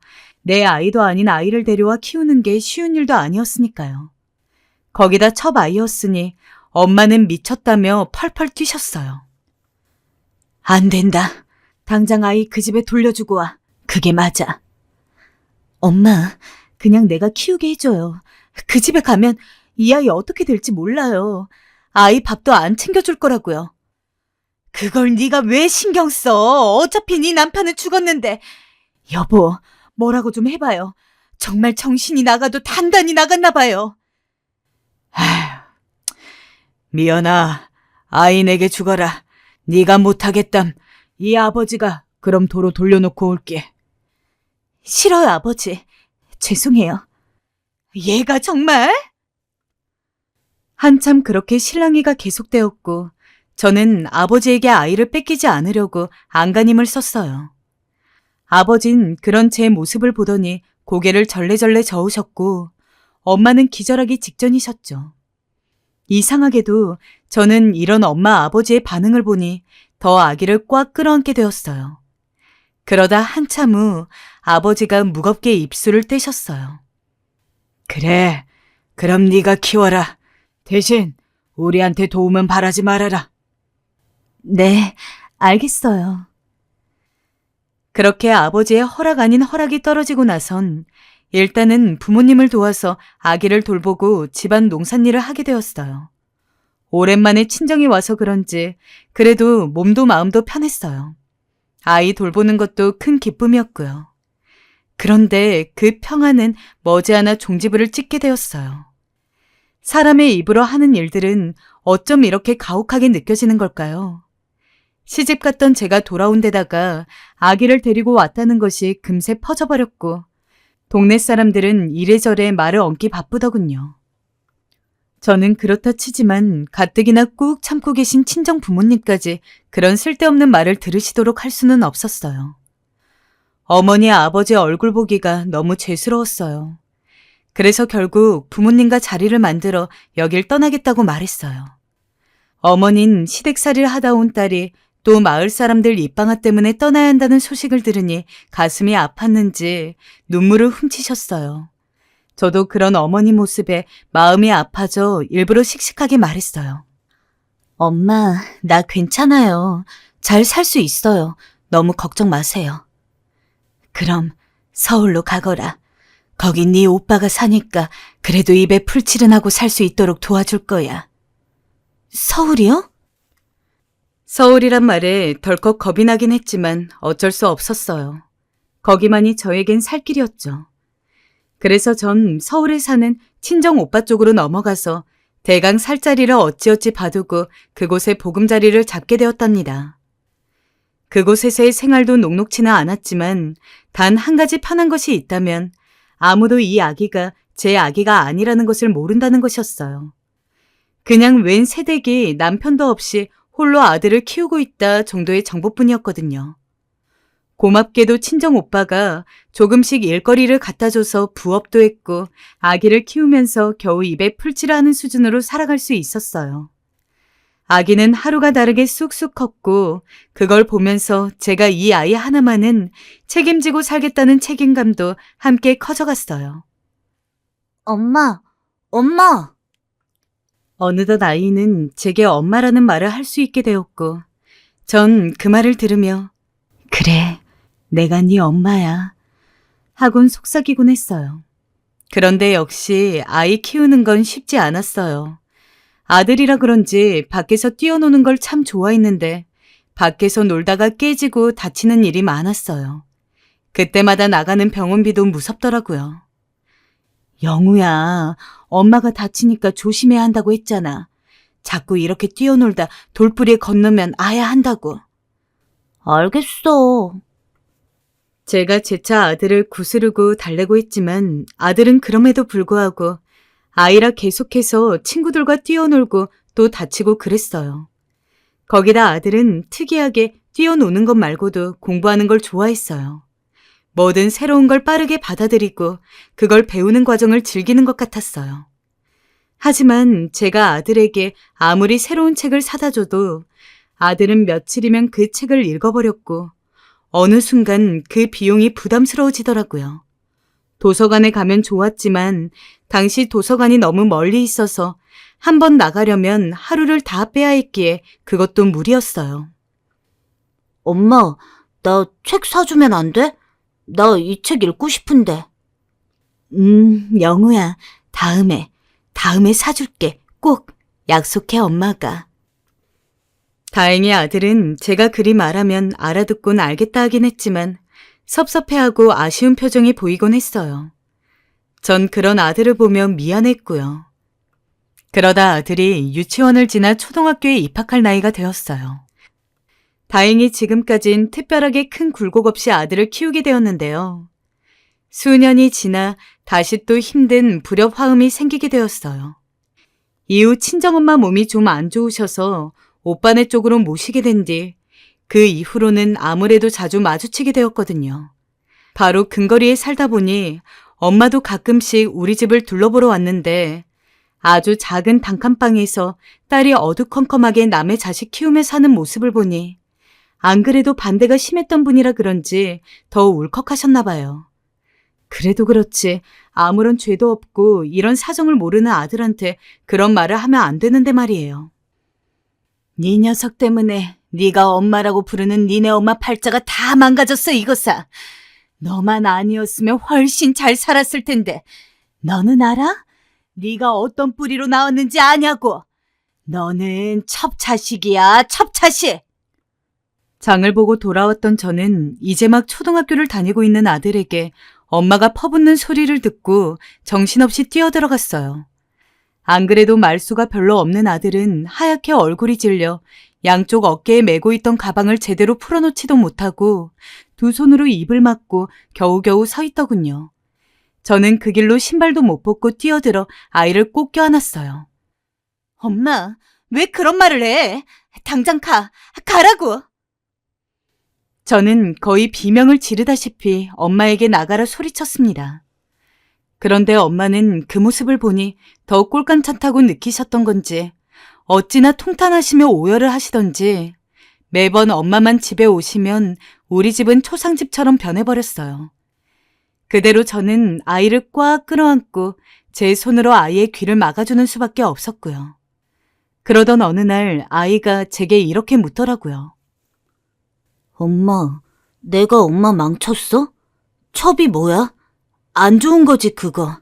A: 내 아이도 아닌 아이를 데려와 키우는 게 쉬운 일도 아니었으니까요. 거기다 첩 아이였으니 엄마는 미쳤다며 펄펄 뛰셨어요. 안 된다. 당장 아이 그 집에 돌려주고 와. 그게 맞아.
B: 엄마, 그냥 내가 키우게 해줘요. 그 집에 가면 이 아이 어떻게 될지 몰라요. 아이 밥도 안 챙겨줄 거라고요.
A: 그걸 네가 왜 신경 써? 어차피 네 남편은 죽었는데.
B: 여보, 뭐라고 좀 해봐요.
A: 정말 정신이 나가도 단단히 나갔나 봐요. 아휴, 미연아, 아이 내게 죽어라. 네가 못하겠담. 이 아버지가 그럼 도로 돌려놓고 올게.
B: 싫어요, 아버지. 죄송해요.
A: 얘가 정말? 한참 그렇게 실랑이가 계속되었고 저는 아버지에게 아이를 뺏기지 않으려고 안간힘을 썼어요. 아버진 그런 제 모습을 보더니 고개를 절레절레 저으셨고 엄마는 기절하기 직전이셨죠. 이상하게도 저는 이런 엄마 아버지의 반응을 보니 더 아기를 꽉 끌어안게 되었어요. 그러다 한참 후 아버지가 무겁게 입술을 떼셨어요. 그래, 그럼 네가 키워라. 대신 우리한테 도움은 바라지 말아라. 네, 알겠어요. 그렇게 아버지의 허락 아닌 허락이 떨어지고 나선 일단은 부모님을 도와서 아기를 돌보고 집안 농산일을 하게 되었어요. 오랜만에 친정이 와서 그런지 그래도 몸도 마음도 편했어요. 아이 돌보는 것도 큰 기쁨이었고요. 그런데 그 평안은 머지않아 종지부를 찍게 되었어요. 사람의 입으로 하는 일들은 어쩜 이렇게 가혹하게 느껴지는 걸까요? 시집 갔던 제가 돌아온 데다가 아기를 데리고 왔다는 것이 금세 퍼져버렸고 동네 사람들은 이래저래 말을 얹기 바쁘더군요. 저는 그렇다 치지만 가뜩이나 꾹 참고 계신 친정 부모님까지 그런 쓸데없는 말을 들으시도록 할 수는 없었어요. 어머니 아버지 얼굴 보기가 너무 죄스러웠어요. 그래서 결국 부모님과 자리를 만들어 여길 떠나겠다고 말했어요. 어머닌 시댁살이를 하다 온 딸이 또 마을 사람들 입방아 때문에 떠나야 한다는 소식을 들으니 가슴이 아팠는지 눈물을 훔치셨어요. 저도 그런 어머니 모습에 마음이 아파져 일부러 씩씩하게 말했어요. 엄마, 나 괜찮아요. 잘 살 수 있어요. 너무 걱정 마세요. 그럼 서울로 가거라. 거기 네 오빠가 사니까 그래도 입에 풀칠은 하고 살 수 있도록 도와줄 거야. 서울이요? 서울이란 말에 덜컥 겁이 나긴 했지만 어쩔 수 없었어요. 거기만이 저에겐 살 길이었죠. 그래서 전 서울에 사는 친정 오빠 쪽으로 넘어가서 대강 살자리를 어찌어찌 봐두고 그곳에 보금자리를 잡게 되었답니다. 그곳에서의 생활도 녹록치는 않았지만 단 한 가지 편한 것이 있다면 아무도 이 아기가 제 아기가 아니라는 것을 모른다는 것이었어요. 그냥 웬 새댁이 남편도 없이 홀로 아들을 키우고 있다 정도의 정보뿐이었거든요. 고맙게도 친정 오빠가 조금씩 일거리를 갖다 줘서 부업도 했고 아기를 키우면서 겨우 입에 풀칠을 하는 수준으로 살아갈 수 있었어요. 아기는 하루가 다르게 쑥쑥 컸고 그걸 보면서 제가 이 아이 하나만은 책임지고 살겠다는 책임감도 함께 커져갔어요. 엄마. 어느덧 아이는 제게 엄마라는 말을 할 수 있게 되었고 전 그 말을 들으며 그래, 내가 네 엄마야 하곤 속삭이곤 했어요. 그런데 역시 아이 키우는 건 쉽지 않았어요. 아들이라 그런지 밖에서 뛰어노는 걸 참 좋아했는데 밖에서 놀다가 깨지고 다치는 일이 많았어요. 그때마다 나가는 병원비도 무섭더라고요. 영우야, 엄마가 다치니까 조심해야 한다고 했잖아. 자꾸 이렇게 뛰어놀다 돌부리에 건너면 아야 한다고. 알겠어. 제가 재차 아들을 구스르고 달래고 했지만 아들은 그럼에도 불구하고 아이라 계속해서 친구들과 뛰어놀고 또 다치고 그랬어요. 거기다 아들은 특이하게 뛰어노는 것 말고도 공부하는 걸 좋아했어요. 뭐든 새로운 걸 빠르게 받아들이고 그걸 배우는 과정을 즐기는 것 같았어요. 하지만 제가 아들에게 아무리 새로운 책을 사다 줘도 아들은 며칠이면 그 책을 읽어버렸고 어느 순간 그 비용이 부담스러워지더라고요. 도서관에 가면 좋았지만 당시 도서관이 너무 멀리 있어서 한 번 나가려면 하루를 다 빼야 했기에 그것도 무리였어요. 엄마, 나 책 사주면 안 돼? 나 이 책 읽고 싶은데. 영우야, 다음에 사줄게. 꼭 약속해, 엄마가. 다행히 아들은 제가 그리 말하면 알아듣곤 알겠다 하긴 했지만 섭섭해하고 아쉬운 표정이 보이곤 했어요. 전 그런 아들을 보며 미안했고요. 그러다 아들이 유치원을 지나 초등학교에 입학할 나이가 되었어요. 다행히 지금까진 특별하게 큰 굴곡 없이 아들을 키우게 되었는데요. 수년이 지나 다시 또 힘든 불협 화음이 생기게 되었어요. 이후 친정엄마 몸이 좀 안 좋으셔서 오빠네 쪽으로 모시게 된 뒤 그 이후로는 아무래도 자주 마주치게 되었거든요. 바로 근거리에 살다 보니 엄마도 가끔씩 우리 집을 둘러보러 왔는데 아주 작은 단칸방에서 딸이 어두컴컴하게 남의 자식 키우며 사는 모습을 보니 안 그래도 반대가 심했던 분이라 그런지 더 울컥하셨나 봐요. 그래도 그렇지 아무런 죄도 없고 이런 사정을 모르는 아들한테 그런 말을 하면 안 되는데 말이에요. 네 녀석 때문에 네가 엄마라고 부르는 니네 엄마 팔자가 다 망가졌어 이거사. 너만 아니었으면 훨씬 잘 살았을 텐데. 너는 알아? 네가 어떤 뿌리로 나왔는지 아냐고. 너는 첩자식이야, 첩자식. 장을 보고 돌아왔던 저는 이제 막 초등학교를 다니고 있는 아들에게 엄마가 퍼붓는 소리를 듣고 정신없이 뛰어들어갔어요. 안 그래도 말수가 별로 없는 아들은 하얗게 얼굴이 질려 양쪽 어깨에 메고 있던 가방을 제대로 풀어놓지도 못하고 두 손으로 입을 막고 겨우겨우 서 있더군요. 저는 그 길로 신발도 못 벗고 뛰어들어 아이를 꼭 껴안았어요. 엄마, 왜 그런 말을 해? 당장 가라고! 저는 거의 비명을 지르다시피 엄마에게 나가라 소리쳤습니다. 그런데 엄마는 그 모습을 보니 더 꼴깐찮다고 느끼셨던 건지 어찌나 통탄하시며 오열을 하시던지 매번 엄마만 집에 오시면 우리 집은 초상집처럼 변해버렸어요. 그대로 저는 아이를 꽉 끌어안고 제 손으로 아이의 귀를 막아주는 수밖에 없었고요. 그러던 어느 날 아이가 제게 이렇게 묻더라고요. 엄마, 내가 엄마 망쳤어? 첩이 뭐야? 안 좋은 거지 그거.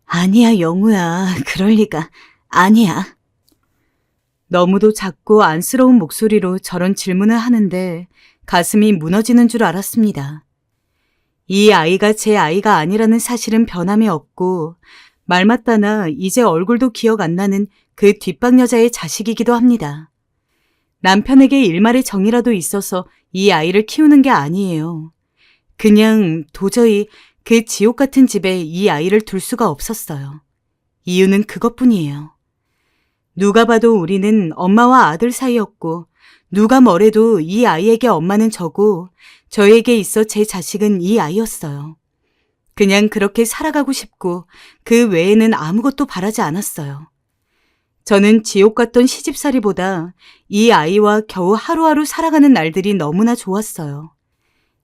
A: 아니야 영우야, 그럴 리가. 아니야. 너무도 작고 안쓰러운 목소리로 저런 질문을 하는데 가슴이 무너지는 줄 알았습니다. 이 아이가 제 아이가 아니라는 사실은 변함이 없고 말맞다나 이제 얼굴도 기억 안 나는 그 뒷방 여자의 자식이기도 합니다. 남편에게 일말의 정이라도 있어서 이 아이를 키우는 게 아니에요. 그냥 도저히 그 지옥 같은 집에 이 아이를 둘 수가 없었어요. 이유는 그것뿐이에요. 누가 봐도 우리는 엄마와 아들 사이였고 누가 뭐래도 이 아이에게 엄마는 저고 저에게 있어 제 자식은 이 아이였어요. 그냥 그렇게 살아가고 싶고 그 외에는 아무것도 바라지 않았어요. 저는 지옥 같던 시집살이보다 이 아이와 겨우 하루하루 살아가는 날들이 너무나 좋았어요.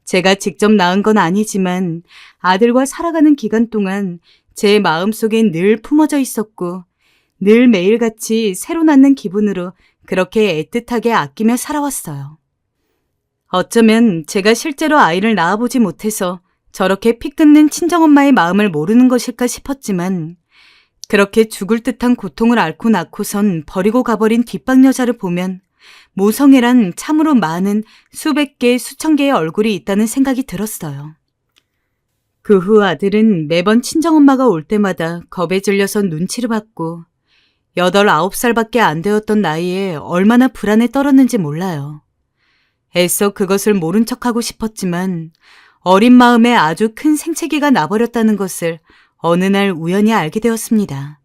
A: 제가 직접 낳은 건 아니지만 아들과 살아가는 기간 동안 제 마음속엔 늘 품어져 있었고 늘 매일같이 새로 낳는 기분으로 그렇게 애틋하게 아끼며 살아왔어요. 어쩌면 제가 실제로 아이를 낳아보지 못해서 저렇게 피 끊는 친정엄마의 마음을 모르는 것일까 싶었지만 그렇게 죽을 듯한 고통을 앓고 낳고선 버리고 가버린 뒷방 여자를 보면 모성애란 참으로 많은 수백 개, 수천 개의 얼굴이 있다는 생각이 들었어요. 그 후 아들은 매번 친정엄마가 올 때마다 겁에 질려서 눈치를 받고 8, 9살밖에 안 되었던 나이에 얼마나 불안에 떨었는지 몰라요. 애써 그것을 모른 척하고 싶었지만 어린 마음에 아주 큰 생채기가 나버렸다는 것을 어느 날 우연히 알게 되었습니다.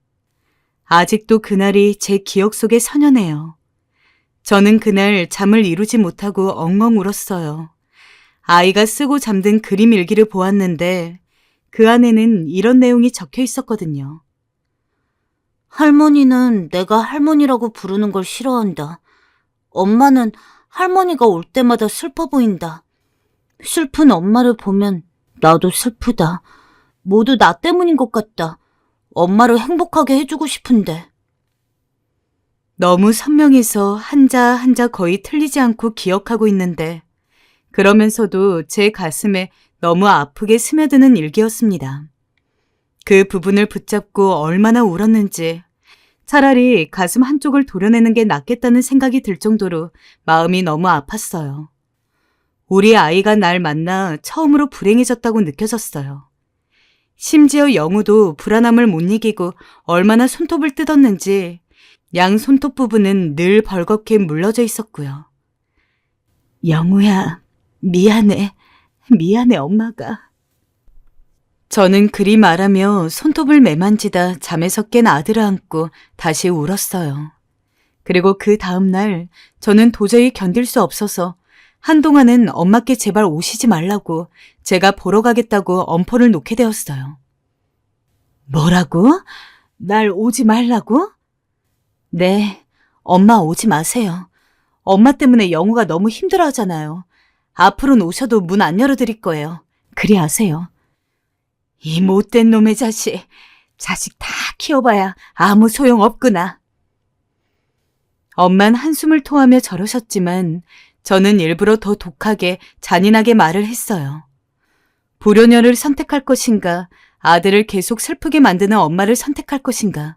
A: 아직도 그날이 제 기억 속에 선연해요. 저는 그날 잠을 이루지 못하고 엉엉 울었어요. 아이가 쓰고 잠든 그림 일기를 보았는데 그 안에는 이런 내용이 적혀 있었거든요. 할머니는 내가 할머니라고 부르는 걸 싫어한다. 엄마는 할머니가 올 때마다 슬퍼 보인다. 슬픈 엄마를 보면 나도 슬프다. 모두 나 때문인 것 같다. 엄마를 행복하게 해주고 싶은데. 너무 선명해서 한자 한자 거의 틀리지 않고 기억하고 있는데 그러면서도 제 가슴에 너무 아프게 스며드는 일기였습니다. 그 부분을 붙잡고 얼마나 울었는지 차라리 가슴 한쪽을 도려내는 게 낫겠다는 생각이 들 정도로 마음이 너무 아팠어요. 우리 아이가 날 만나 처음으로 불행해졌다고 느껴졌어요. 심지어 영우도 불안함을 못 이기고 얼마나 손톱을 뜯었는지 양 손톱 부분은 늘 벌겋게 물러져 있었고요. 영우야, 미안해. 미안해, 엄마가. 저는 그리 말하며 손톱을 매만지다 잠에서 깬 아들을 안고 다시 울었어요. 그리고 그 다음 날 저는 도저히 견딜 수 없어서 한동안은 엄마께 제발 오시지 말라고 제가 보러 가겠다고 엄포를 놓게 되었어요. 뭐라고?
B: 날 오지 말라고? 네, 엄마 오지 마세요. 엄마 때문에 영우가 너무 힘들어하잖아요. 앞으로는 오셔도 문 안 열어드릴 거예요. 그리 하세요. 이 못된 놈의 자식. 자식 다 키워봐야 아무 소용 없구나. 엄만 한숨을 토하며 저러셨지만 저는 일부러 더 독하게 잔인하게 말을 했어요. 불효녀를 선택할 것인가, 아들을 계속 슬프게 만드는 엄마를 선택할 것인가.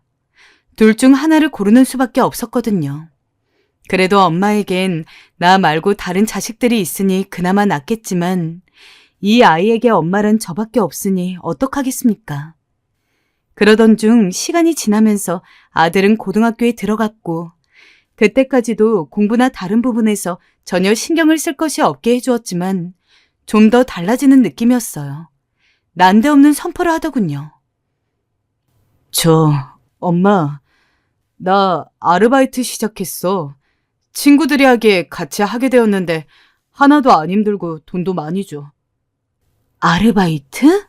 B: 둘 중 하나를 고르는 수밖에 없었거든요. 그래도 엄마에겐 나 말고 다른 자식들이 있으니 그나마 낫겠지만 이 아이에게 엄마란 저밖에 없으니 어떡하겠습니까? 그러던 중 시간이 지나면서 아들은 고등학교에 들어갔고 그때까지도 공부나 다른 부분에서 전혀 신경을 쓸 것이 없게 해주었지만 좀 더 달라지는 느낌이었어요. 난데없는 선포를 하더군요. 엄마, 나 아르바이트 시작했어. 친구들이 하기에 같이 하게 되었는데 하나도 안 힘들고 돈도 많이 줘. 아르바이트?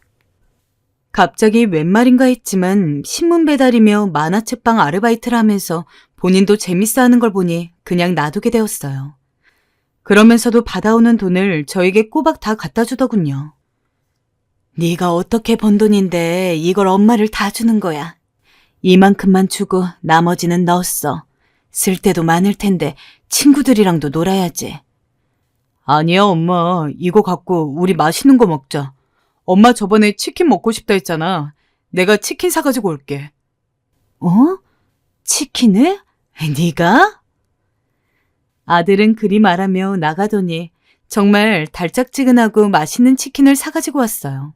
B: 갑자기 웬 말인가 했지만 신문 배달이며 만화책방 아르바이트를 하면서 본인도 재밌어 하는 걸 보니 그냥 놔두게 되었어요. 그러면서도 받아오는 돈을 저에게 꼬박 다 갖다 주더군요. 네가 어떻게 번 돈인데 이걸 엄마를 다 주는 거야. 이만큼만 주고 나머지는 너 써. 쓸 때도 많을 텐데 친구들이랑도 놀아야지. 아니야, 엄마. 이거 갖고 우리 맛있는 거 먹자. 엄마 저번에 치킨 먹고 싶다 했잖아. 내가 치킨 사가지고 올게. 어? 치킨을? 네가? 아들은 그리 말하며 나가더니 정말 달짝지근하고 맛있는 치킨을 사가지고 왔어요.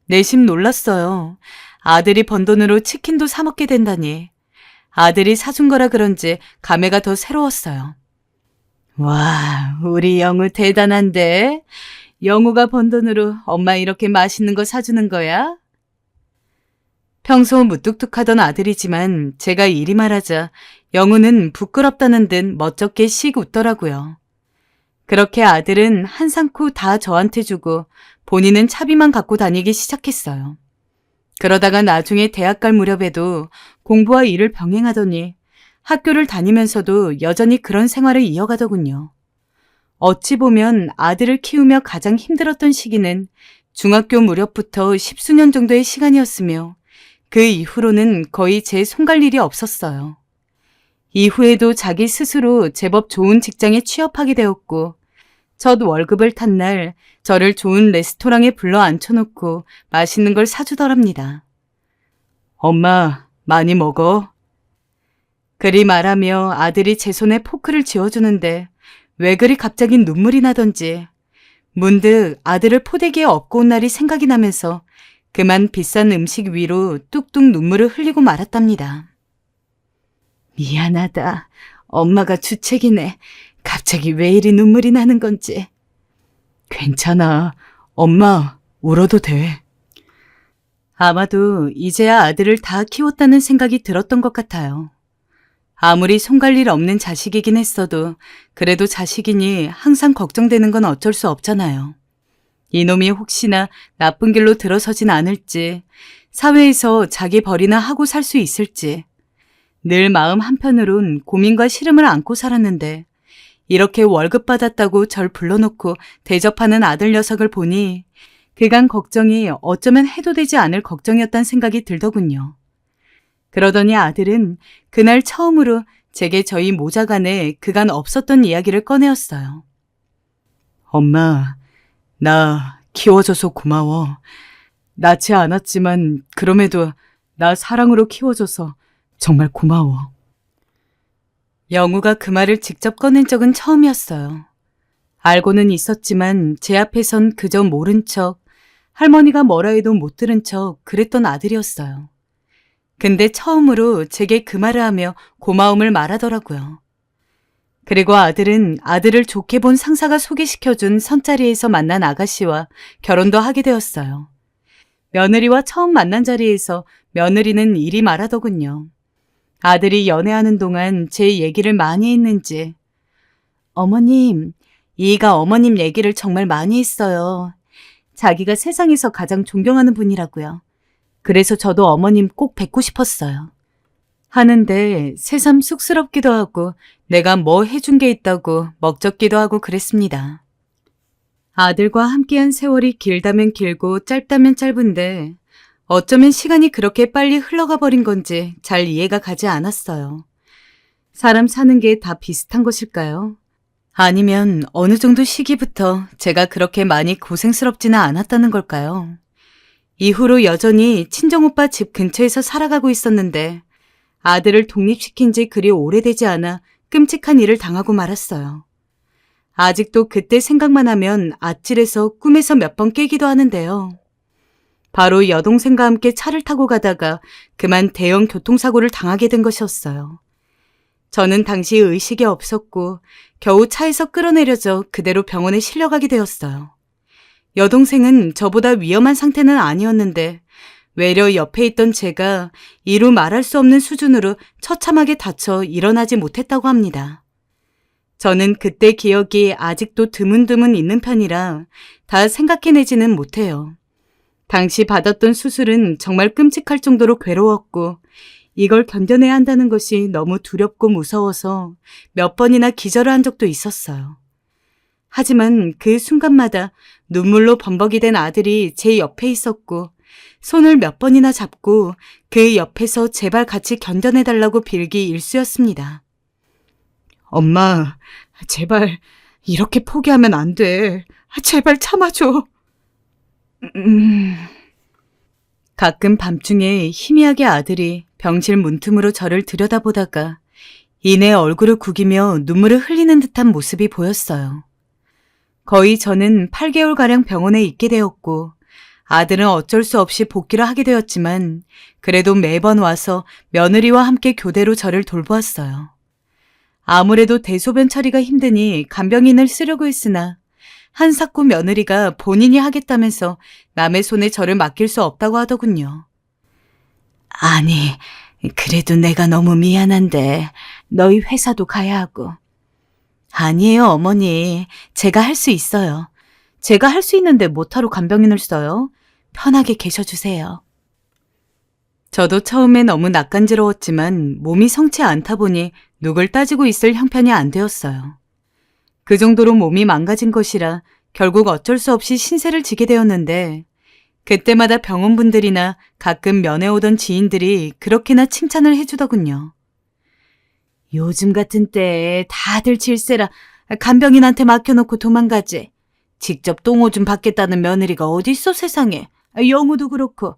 B: 내심 놀랐어요. 아들이 번 돈으로 치킨도 사 먹게 된다니. 아들이 사준 거라 그런지 감회가 더 새로웠어요. 와, 우리 영우 대단한데? 영우가 번 돈으로 엄마 이렇게 맛있는 거 사주는 거야? 평소 무뚝뚝하던 아들이지만 제가 이리 말하자 영우는 부끄럽다는 듯 멋쩍게 씩 웃더라고요. 그렇게 아들은 한상쿠 다 저한테 주고 본인은 차비만 갖고 다니기 시작했어요. 그러다가 나중에 대학 갈 무렵에도 공부와 일을 병행하더니 학교를 다니면서도 여전히 그런 생활을 이어가더군요. 어찌 보면 아들을 키우며 가장 힘들었던 시기는 중학교 무렵부터 10수년 정도의 시간이었으며 그 이후로는 거의 제 손 갈 일이 없었어요. 이후에도 자기 스스로 제법 좋은 직장에 취업하게 되었고 첫 월급을 탄 날 저를 좋은 레스토랑에 불러 앉혀놓고 맛있는 걸 사주더랍니다. 엄마, 많이 먹어. 그리 말하며 아들이 제 손에 포크를 쥐어주는데 왜 그리 갑자기 눈물이 나던지 문득 아들을 포대기에 업고 온 날이 생각이 나면서 그만 비싼 음식 위로 뚝뚝 눈물을 흘리고 말았답니다. 미안하다. 엄마가 주책이네. 갑자기 왜 이리 눈물이 나는 건지. 괜찮아. 엄마, 울어도 돼. 아마도 이제야 아들을 다 키웠다는 생각이 들었던 것 같아요. 아무리 손 갈 일 없는 자식이긴 했어도 그래도 자식이니 항상 걱정되는 건 어쩔 수 없잖아요. 이놈이 혹시나 나쁜 길로 들어서진 않을지, 사회에서 자기 벌이나 하고 살 수 있을지 늘 마음 한편으론 고민과 시름을 안고 살았는데 이렇게 월급 받았다고 절 불러놓고 대접하는 아들 녀석을 보니 그간 걱정이 어쩌면 해도 되지 않을 걱정이었단 생각이 들더군요. 그러더니 아들은 그날 처음으로 제게 저희 모자간에 그간 없었던 이야기를 꺼내었어요. 엄마, 나 키워줘서 고마워. 낳지 않았지만 그럼에도 나 사랑으로 키워줘서 정말 고마워. 영우가 그 말을 직접 꺼낸 적은 처음이었어요. 알고는 있었지만 제 앞에선 그저 모른 척, 할머니가 뭐라 해도 못 들은 척 그랬던 아들이었어요. 근데 처음으로 제게 그 말을 하며 고마움을 말하더라고요. 그리고 아들은 아들을 좋게 본 상사가 소개시켜준 선자리에서 만난 아가씨와 결혼도 하게 되었어요. 며느리와 처음 만난 자리에서 며느리는 이리 말하더군요. 아들이 연애하는 동안 제 얘기를 많이 했는지. 어머님, 이가 어머님 얘기를 정말 많이 했어요. 자기가 세상에서 가장 존경하는 분이라고요.
A: 그래서 저도 어머님 꼭 뵙고 싶었어요. 하는데 새삼 쑥스럽기도 하고 내가 뭐 해준 게 있다고 먹적기도 하고 그랬습니다. 아들과 함께한 세월이 길다면 길고 짧다면 짧은데 어쩌면 시간이 그렇게 빨리 흘러가 버린 건지 잘 이해가 가지 않았어요. 사람 사는 게 다 비슷한 것일까요? 아니면 어느 정도 시기부터 제가 그렇게 많이 고생스럽지는 않았다는 걸까요? 이후로 여전히 친정오빠 집 근처에서 살아가고 있었는데 아들을 독립시킨 지 그리 오래되지 않아 끔찍한 일을 당하고 말았어요. 아직도 그때 생각만 하면 아찔해서 꿈에서 몇 번 깨기도 하는데요. 바로 여동생과 함께 차를 타고 가다가 그만 대형 교통사고를 당하게 된 것이었어요. 저는 당시 의식이 없었고 겨우 차에서 끌어내려져 그대로 병원에 실려가게 되었어요. 여동생은 저보다 위험한 상태는 아니었는데 외려 옆에 있던 제가 이루 말할 수 없는 수준으로 처참하게 다쳐 일어나지 못했다고 합니다. 저는 그때 기억이 아직도 드문드문 있는 편이라 다 생각해내지는 못해요. 당시 받았던 수술은 정말 끔찍할 정도로 괴로웠고 이걸 견뎌내야 한다는 것이 너무 두렵고 무서워서 몇 번이나 기절을 한 적도 있었어요. 하지만 그 순간마다 눈물로 범벅이 된 아들이 제 옆에 있었고 손을 몇 번이나 잡고 그 옆에서 제발 같이 견뎌내달라고 빌기 일쑤였습니다. 엄마, 제발 이렇게 포기하면 안 돼. 제발 참아줘. 가끔 밤중에 희미하게 아들이 병실 문틈으로 저를 들여다보다가 이내 얼굴을 구기며 눈물을 흘리는 듯한 모습이 보였어요. 거의 저는 8개월가량 병원에 있게 되었고 아들은 어쩔 수 없이 복귀를 하게 되었지만 그래도 매번 와서 며느리와 함께 교대로 저를 돌보았어요. 아무래도 대소변 처리가 힘드니 간병인을 쓰려고 했으나 한사코 며느리가 본인이 하겠다면서 남의 손에 저를 맡길 수 없다고 하더군요. 아니, 그래도 내가 너무 미안한데 너희 회사도 가야 하고. 아니에요, 어머니. 제가 할 수 있어요. 제가 할 수 있는데 못하러 간병인을 써요. 편하게 계셔주세요. 저도 처음에 너무 낯간지러웠지만 몸이 성치 않다 보니 누굴 따지고 있을 형편이 안 되었어요. 그 정도로 몸이 망가진 것이라 결국 어쩔 수 없이 신세를 지게 되었는데 그때마다 병원분들이나 가끔 면회 오던 지인들이 그렇게나 칭찬을 해주더군요. 요즘 같은 때에 다들 질세라 간병인한테 맡겨놓고 도망가지. 직접 똥오줌 받겠다는 며느리가 어딨어 세상에. 영우도 그렇고.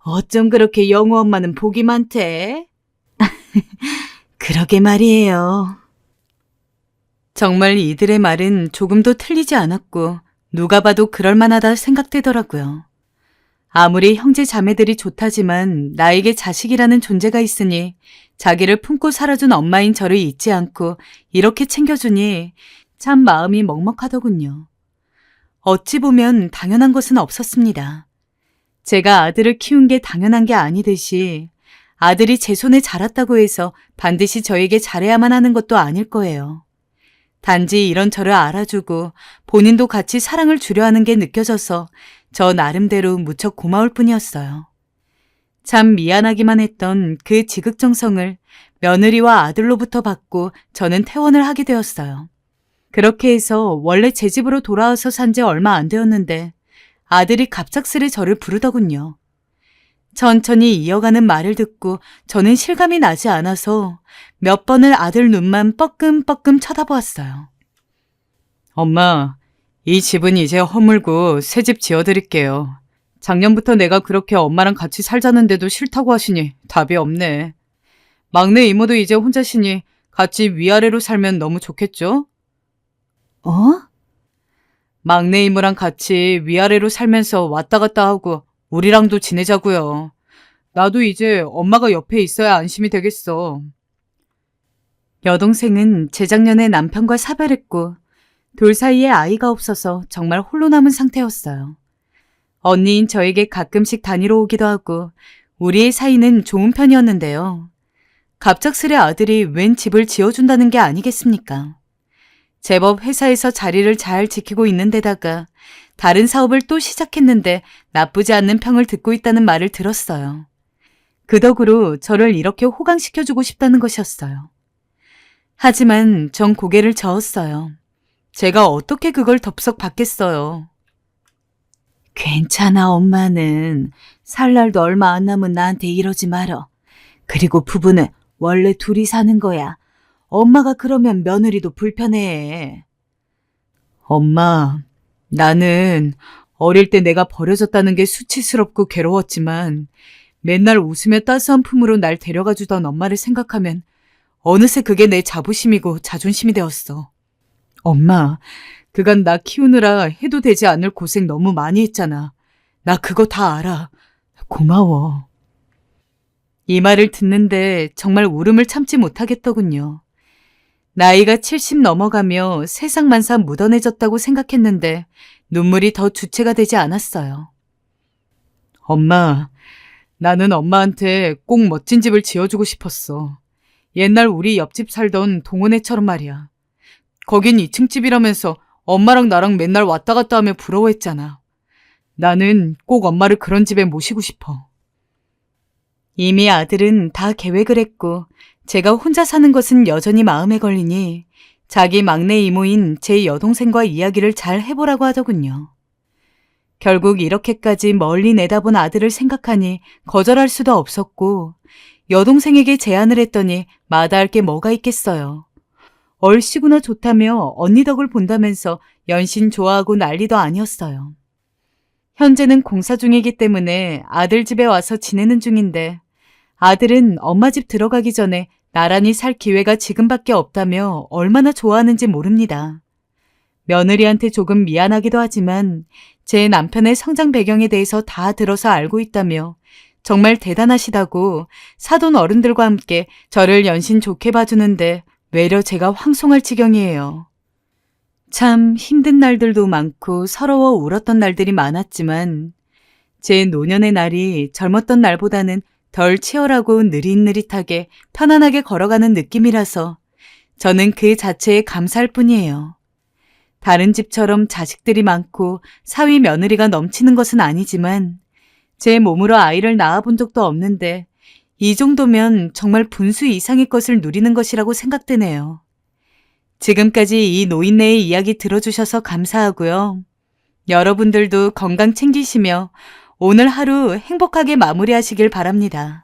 A: 어쩜 그렇게 영우 엄마는 복이 많대? 그러게 말이에요. 정말 이들의 말은 조금도 틀리지 않았고 누가 봐도 그럴만하다 생각되더라고요. 아무리 형제 자매들이 좋다지만 나에게 자식이라는 존재가 있으니 자기를 품고 살아준 엄마인 저를 잊지 않고 이렇게 챙겨주니 참 마음이 먹먹하더군요. 어찌 보면 당연한 것은 없었습니다. 제가 아들을 키운 게 당연한 게 아니듯이 아들이 제 손에 자랐다고 해서 반드시 저에게 잘해야만 하는 것도 아닐 거예요. 단지 이런 저를 알아주고 본인도 같이 사랑을 주려 하는 게 느껴져서 저 나름대로 무척 고마울 뿐이었어요. 참 미안하기만 했던 그 지극정성을 며느리와 아들로부터 받고 저는 퇴원을 하게 되었어요. 그렇게 해서 원래 제 집으로 돌아와서 산 지 얼마 안 되었는데 아들이 갑작스레 저를 부르더군요. 천천히 이어가는 말을 듣고 저는 실감이 나지 않아서 몇 번을 아들 눈만 뻐끔뻐끔 쳐다보았어요. 엄마, 이 집은 이제 허물고 새 집 지어드릴게요. 작년부터 내가 그렇게 엄마랑 같이 살자는데도 싫다고 하시니 답이 없네. 막내 이모도 이제 혼자시니 같이 위아래로 살면 너무 좋겠죠? 막내 이모랑 같이 위아래로 살면서 왔다 갔다 하고 우리랑도 지내자고요. 나도 이제 엄마가 옆에 있어야 안심이 되겠어. 여동생은 재작년에 남편과 사별했고 둘 사이에 아이가 없어서 정말 홀로 남은 상태였어요. 언니인 저에게 가끔씩 다니러 오기도 하고 우리의 사이는 좋은 편이었는데요. 갑작스레 아들이 웬 집을 지어준다는 게 아니겠습니까? 제법 회사에서 자리를 잘 지키고 있는 데다가 다른 사업을 또 시작했는데 나쁘지 않는 평을 듣고 있다는 말을 들었어요. 그 덕으로 저를 이렇게 호강시켜주고 싶다는 것이었어요. 하지만 전 고개를 저었어요. 제가 어떻게 그걸 덥석 받겠어요.
B: 괜찮아, 엄마는. 살 날도 얼마 안 남은 나한테 이러지 말어. 그리고 부부는 원래 둘이 사는 거야. 엄마가 그러면 며느리도 불편해해.
A: 엄마, 나는 어릴 때 내가 버려졌다는 게 수치스럽고 괴로웠지만 맨날 웃으며 따스한 품으로 날 데려가 주던 엄마를 생각하면 어느새 그게 내 자부심이고 자존심이 되었어. 엄마, 그간 나 키우느라 해도 되지 않을 고생 너무 많이 했잖아. 나 그거 다 알아. 고마워. 이 말을 듣는데 정말 울음을 참지 못하겠더군요. 나이가 70 넘어가며 세상 만사 묻어내졌다고 생각했는데 눈물이 더 주체가 되지 않았어요. 엄마, 나는 엄마한테 꼭 멋진 집을 지어주고 싶었어. 옛날 우리 옆집 살던 동원애처럼 말이야. 거긴 2층 집이라면서 엄마랑 나랑 맨날 왔다 갔다 하며 부러워했잖아. 나는 꼭 엄마를 그런 집에 모시고 싶어. 이미 아들은 다 계획을 했고 제가 혼자 사는 것은 여전히 마음에 걸리니 자기 막내 이모인 제 여동생과 이야기를 잘 해보라고 하더군요. 결국 이렇게까지 멀리 내다본 아들을 생각하니 거절할 수도 없었고 여동생에게 제안을 했더니 마다할 게 뭐가 있겠어요. 얼씨구나 좋다며 언니 덕을 본다면서 연신 좋아하고 난리도 아니었어요. 현재는 공사 중이기 때문에 아들 집에 와서 지내는 중인데 아들은 엄마 집 들어가기 전에 나란히 살 기회가 지금밖에 없다며 얼마나 좋아하는지 모릅니다. 며느리한테 조금 미안하기도 하지만 제 남편의 성장 배경에 대해서 다 들어서 알고 있다며 정말 대단하시다고 사돈 어른들과 함께 저를 연신 좋게 봐주는데 외려 제가 황송할 지경이에요. 참 힘든 날들도 많고 서러워 울었던 날들이 많았지만 제 노년의 날이 젊었던 날보다는 덜 치열하고 느릿느릿하게 편안하게 걸어가는 느낌이라서 저는 그 자체에 감사할 뿐이에요. 다른 집처럼 자식들이 많고 사위 며느리가 넘치는 것은 아니지만 제 몸으로 아이를 낳아본 적도 없는데 이 정도면 정말 분수 이상의 것을 누리는 것이라고 생각되네요. 지금까지 이 노인네의 이야기 들어주셔서 감사하고요. 여러분들도 건강 챙기시며 오늘 하루 행복하게 마무리하시길 바랍니다.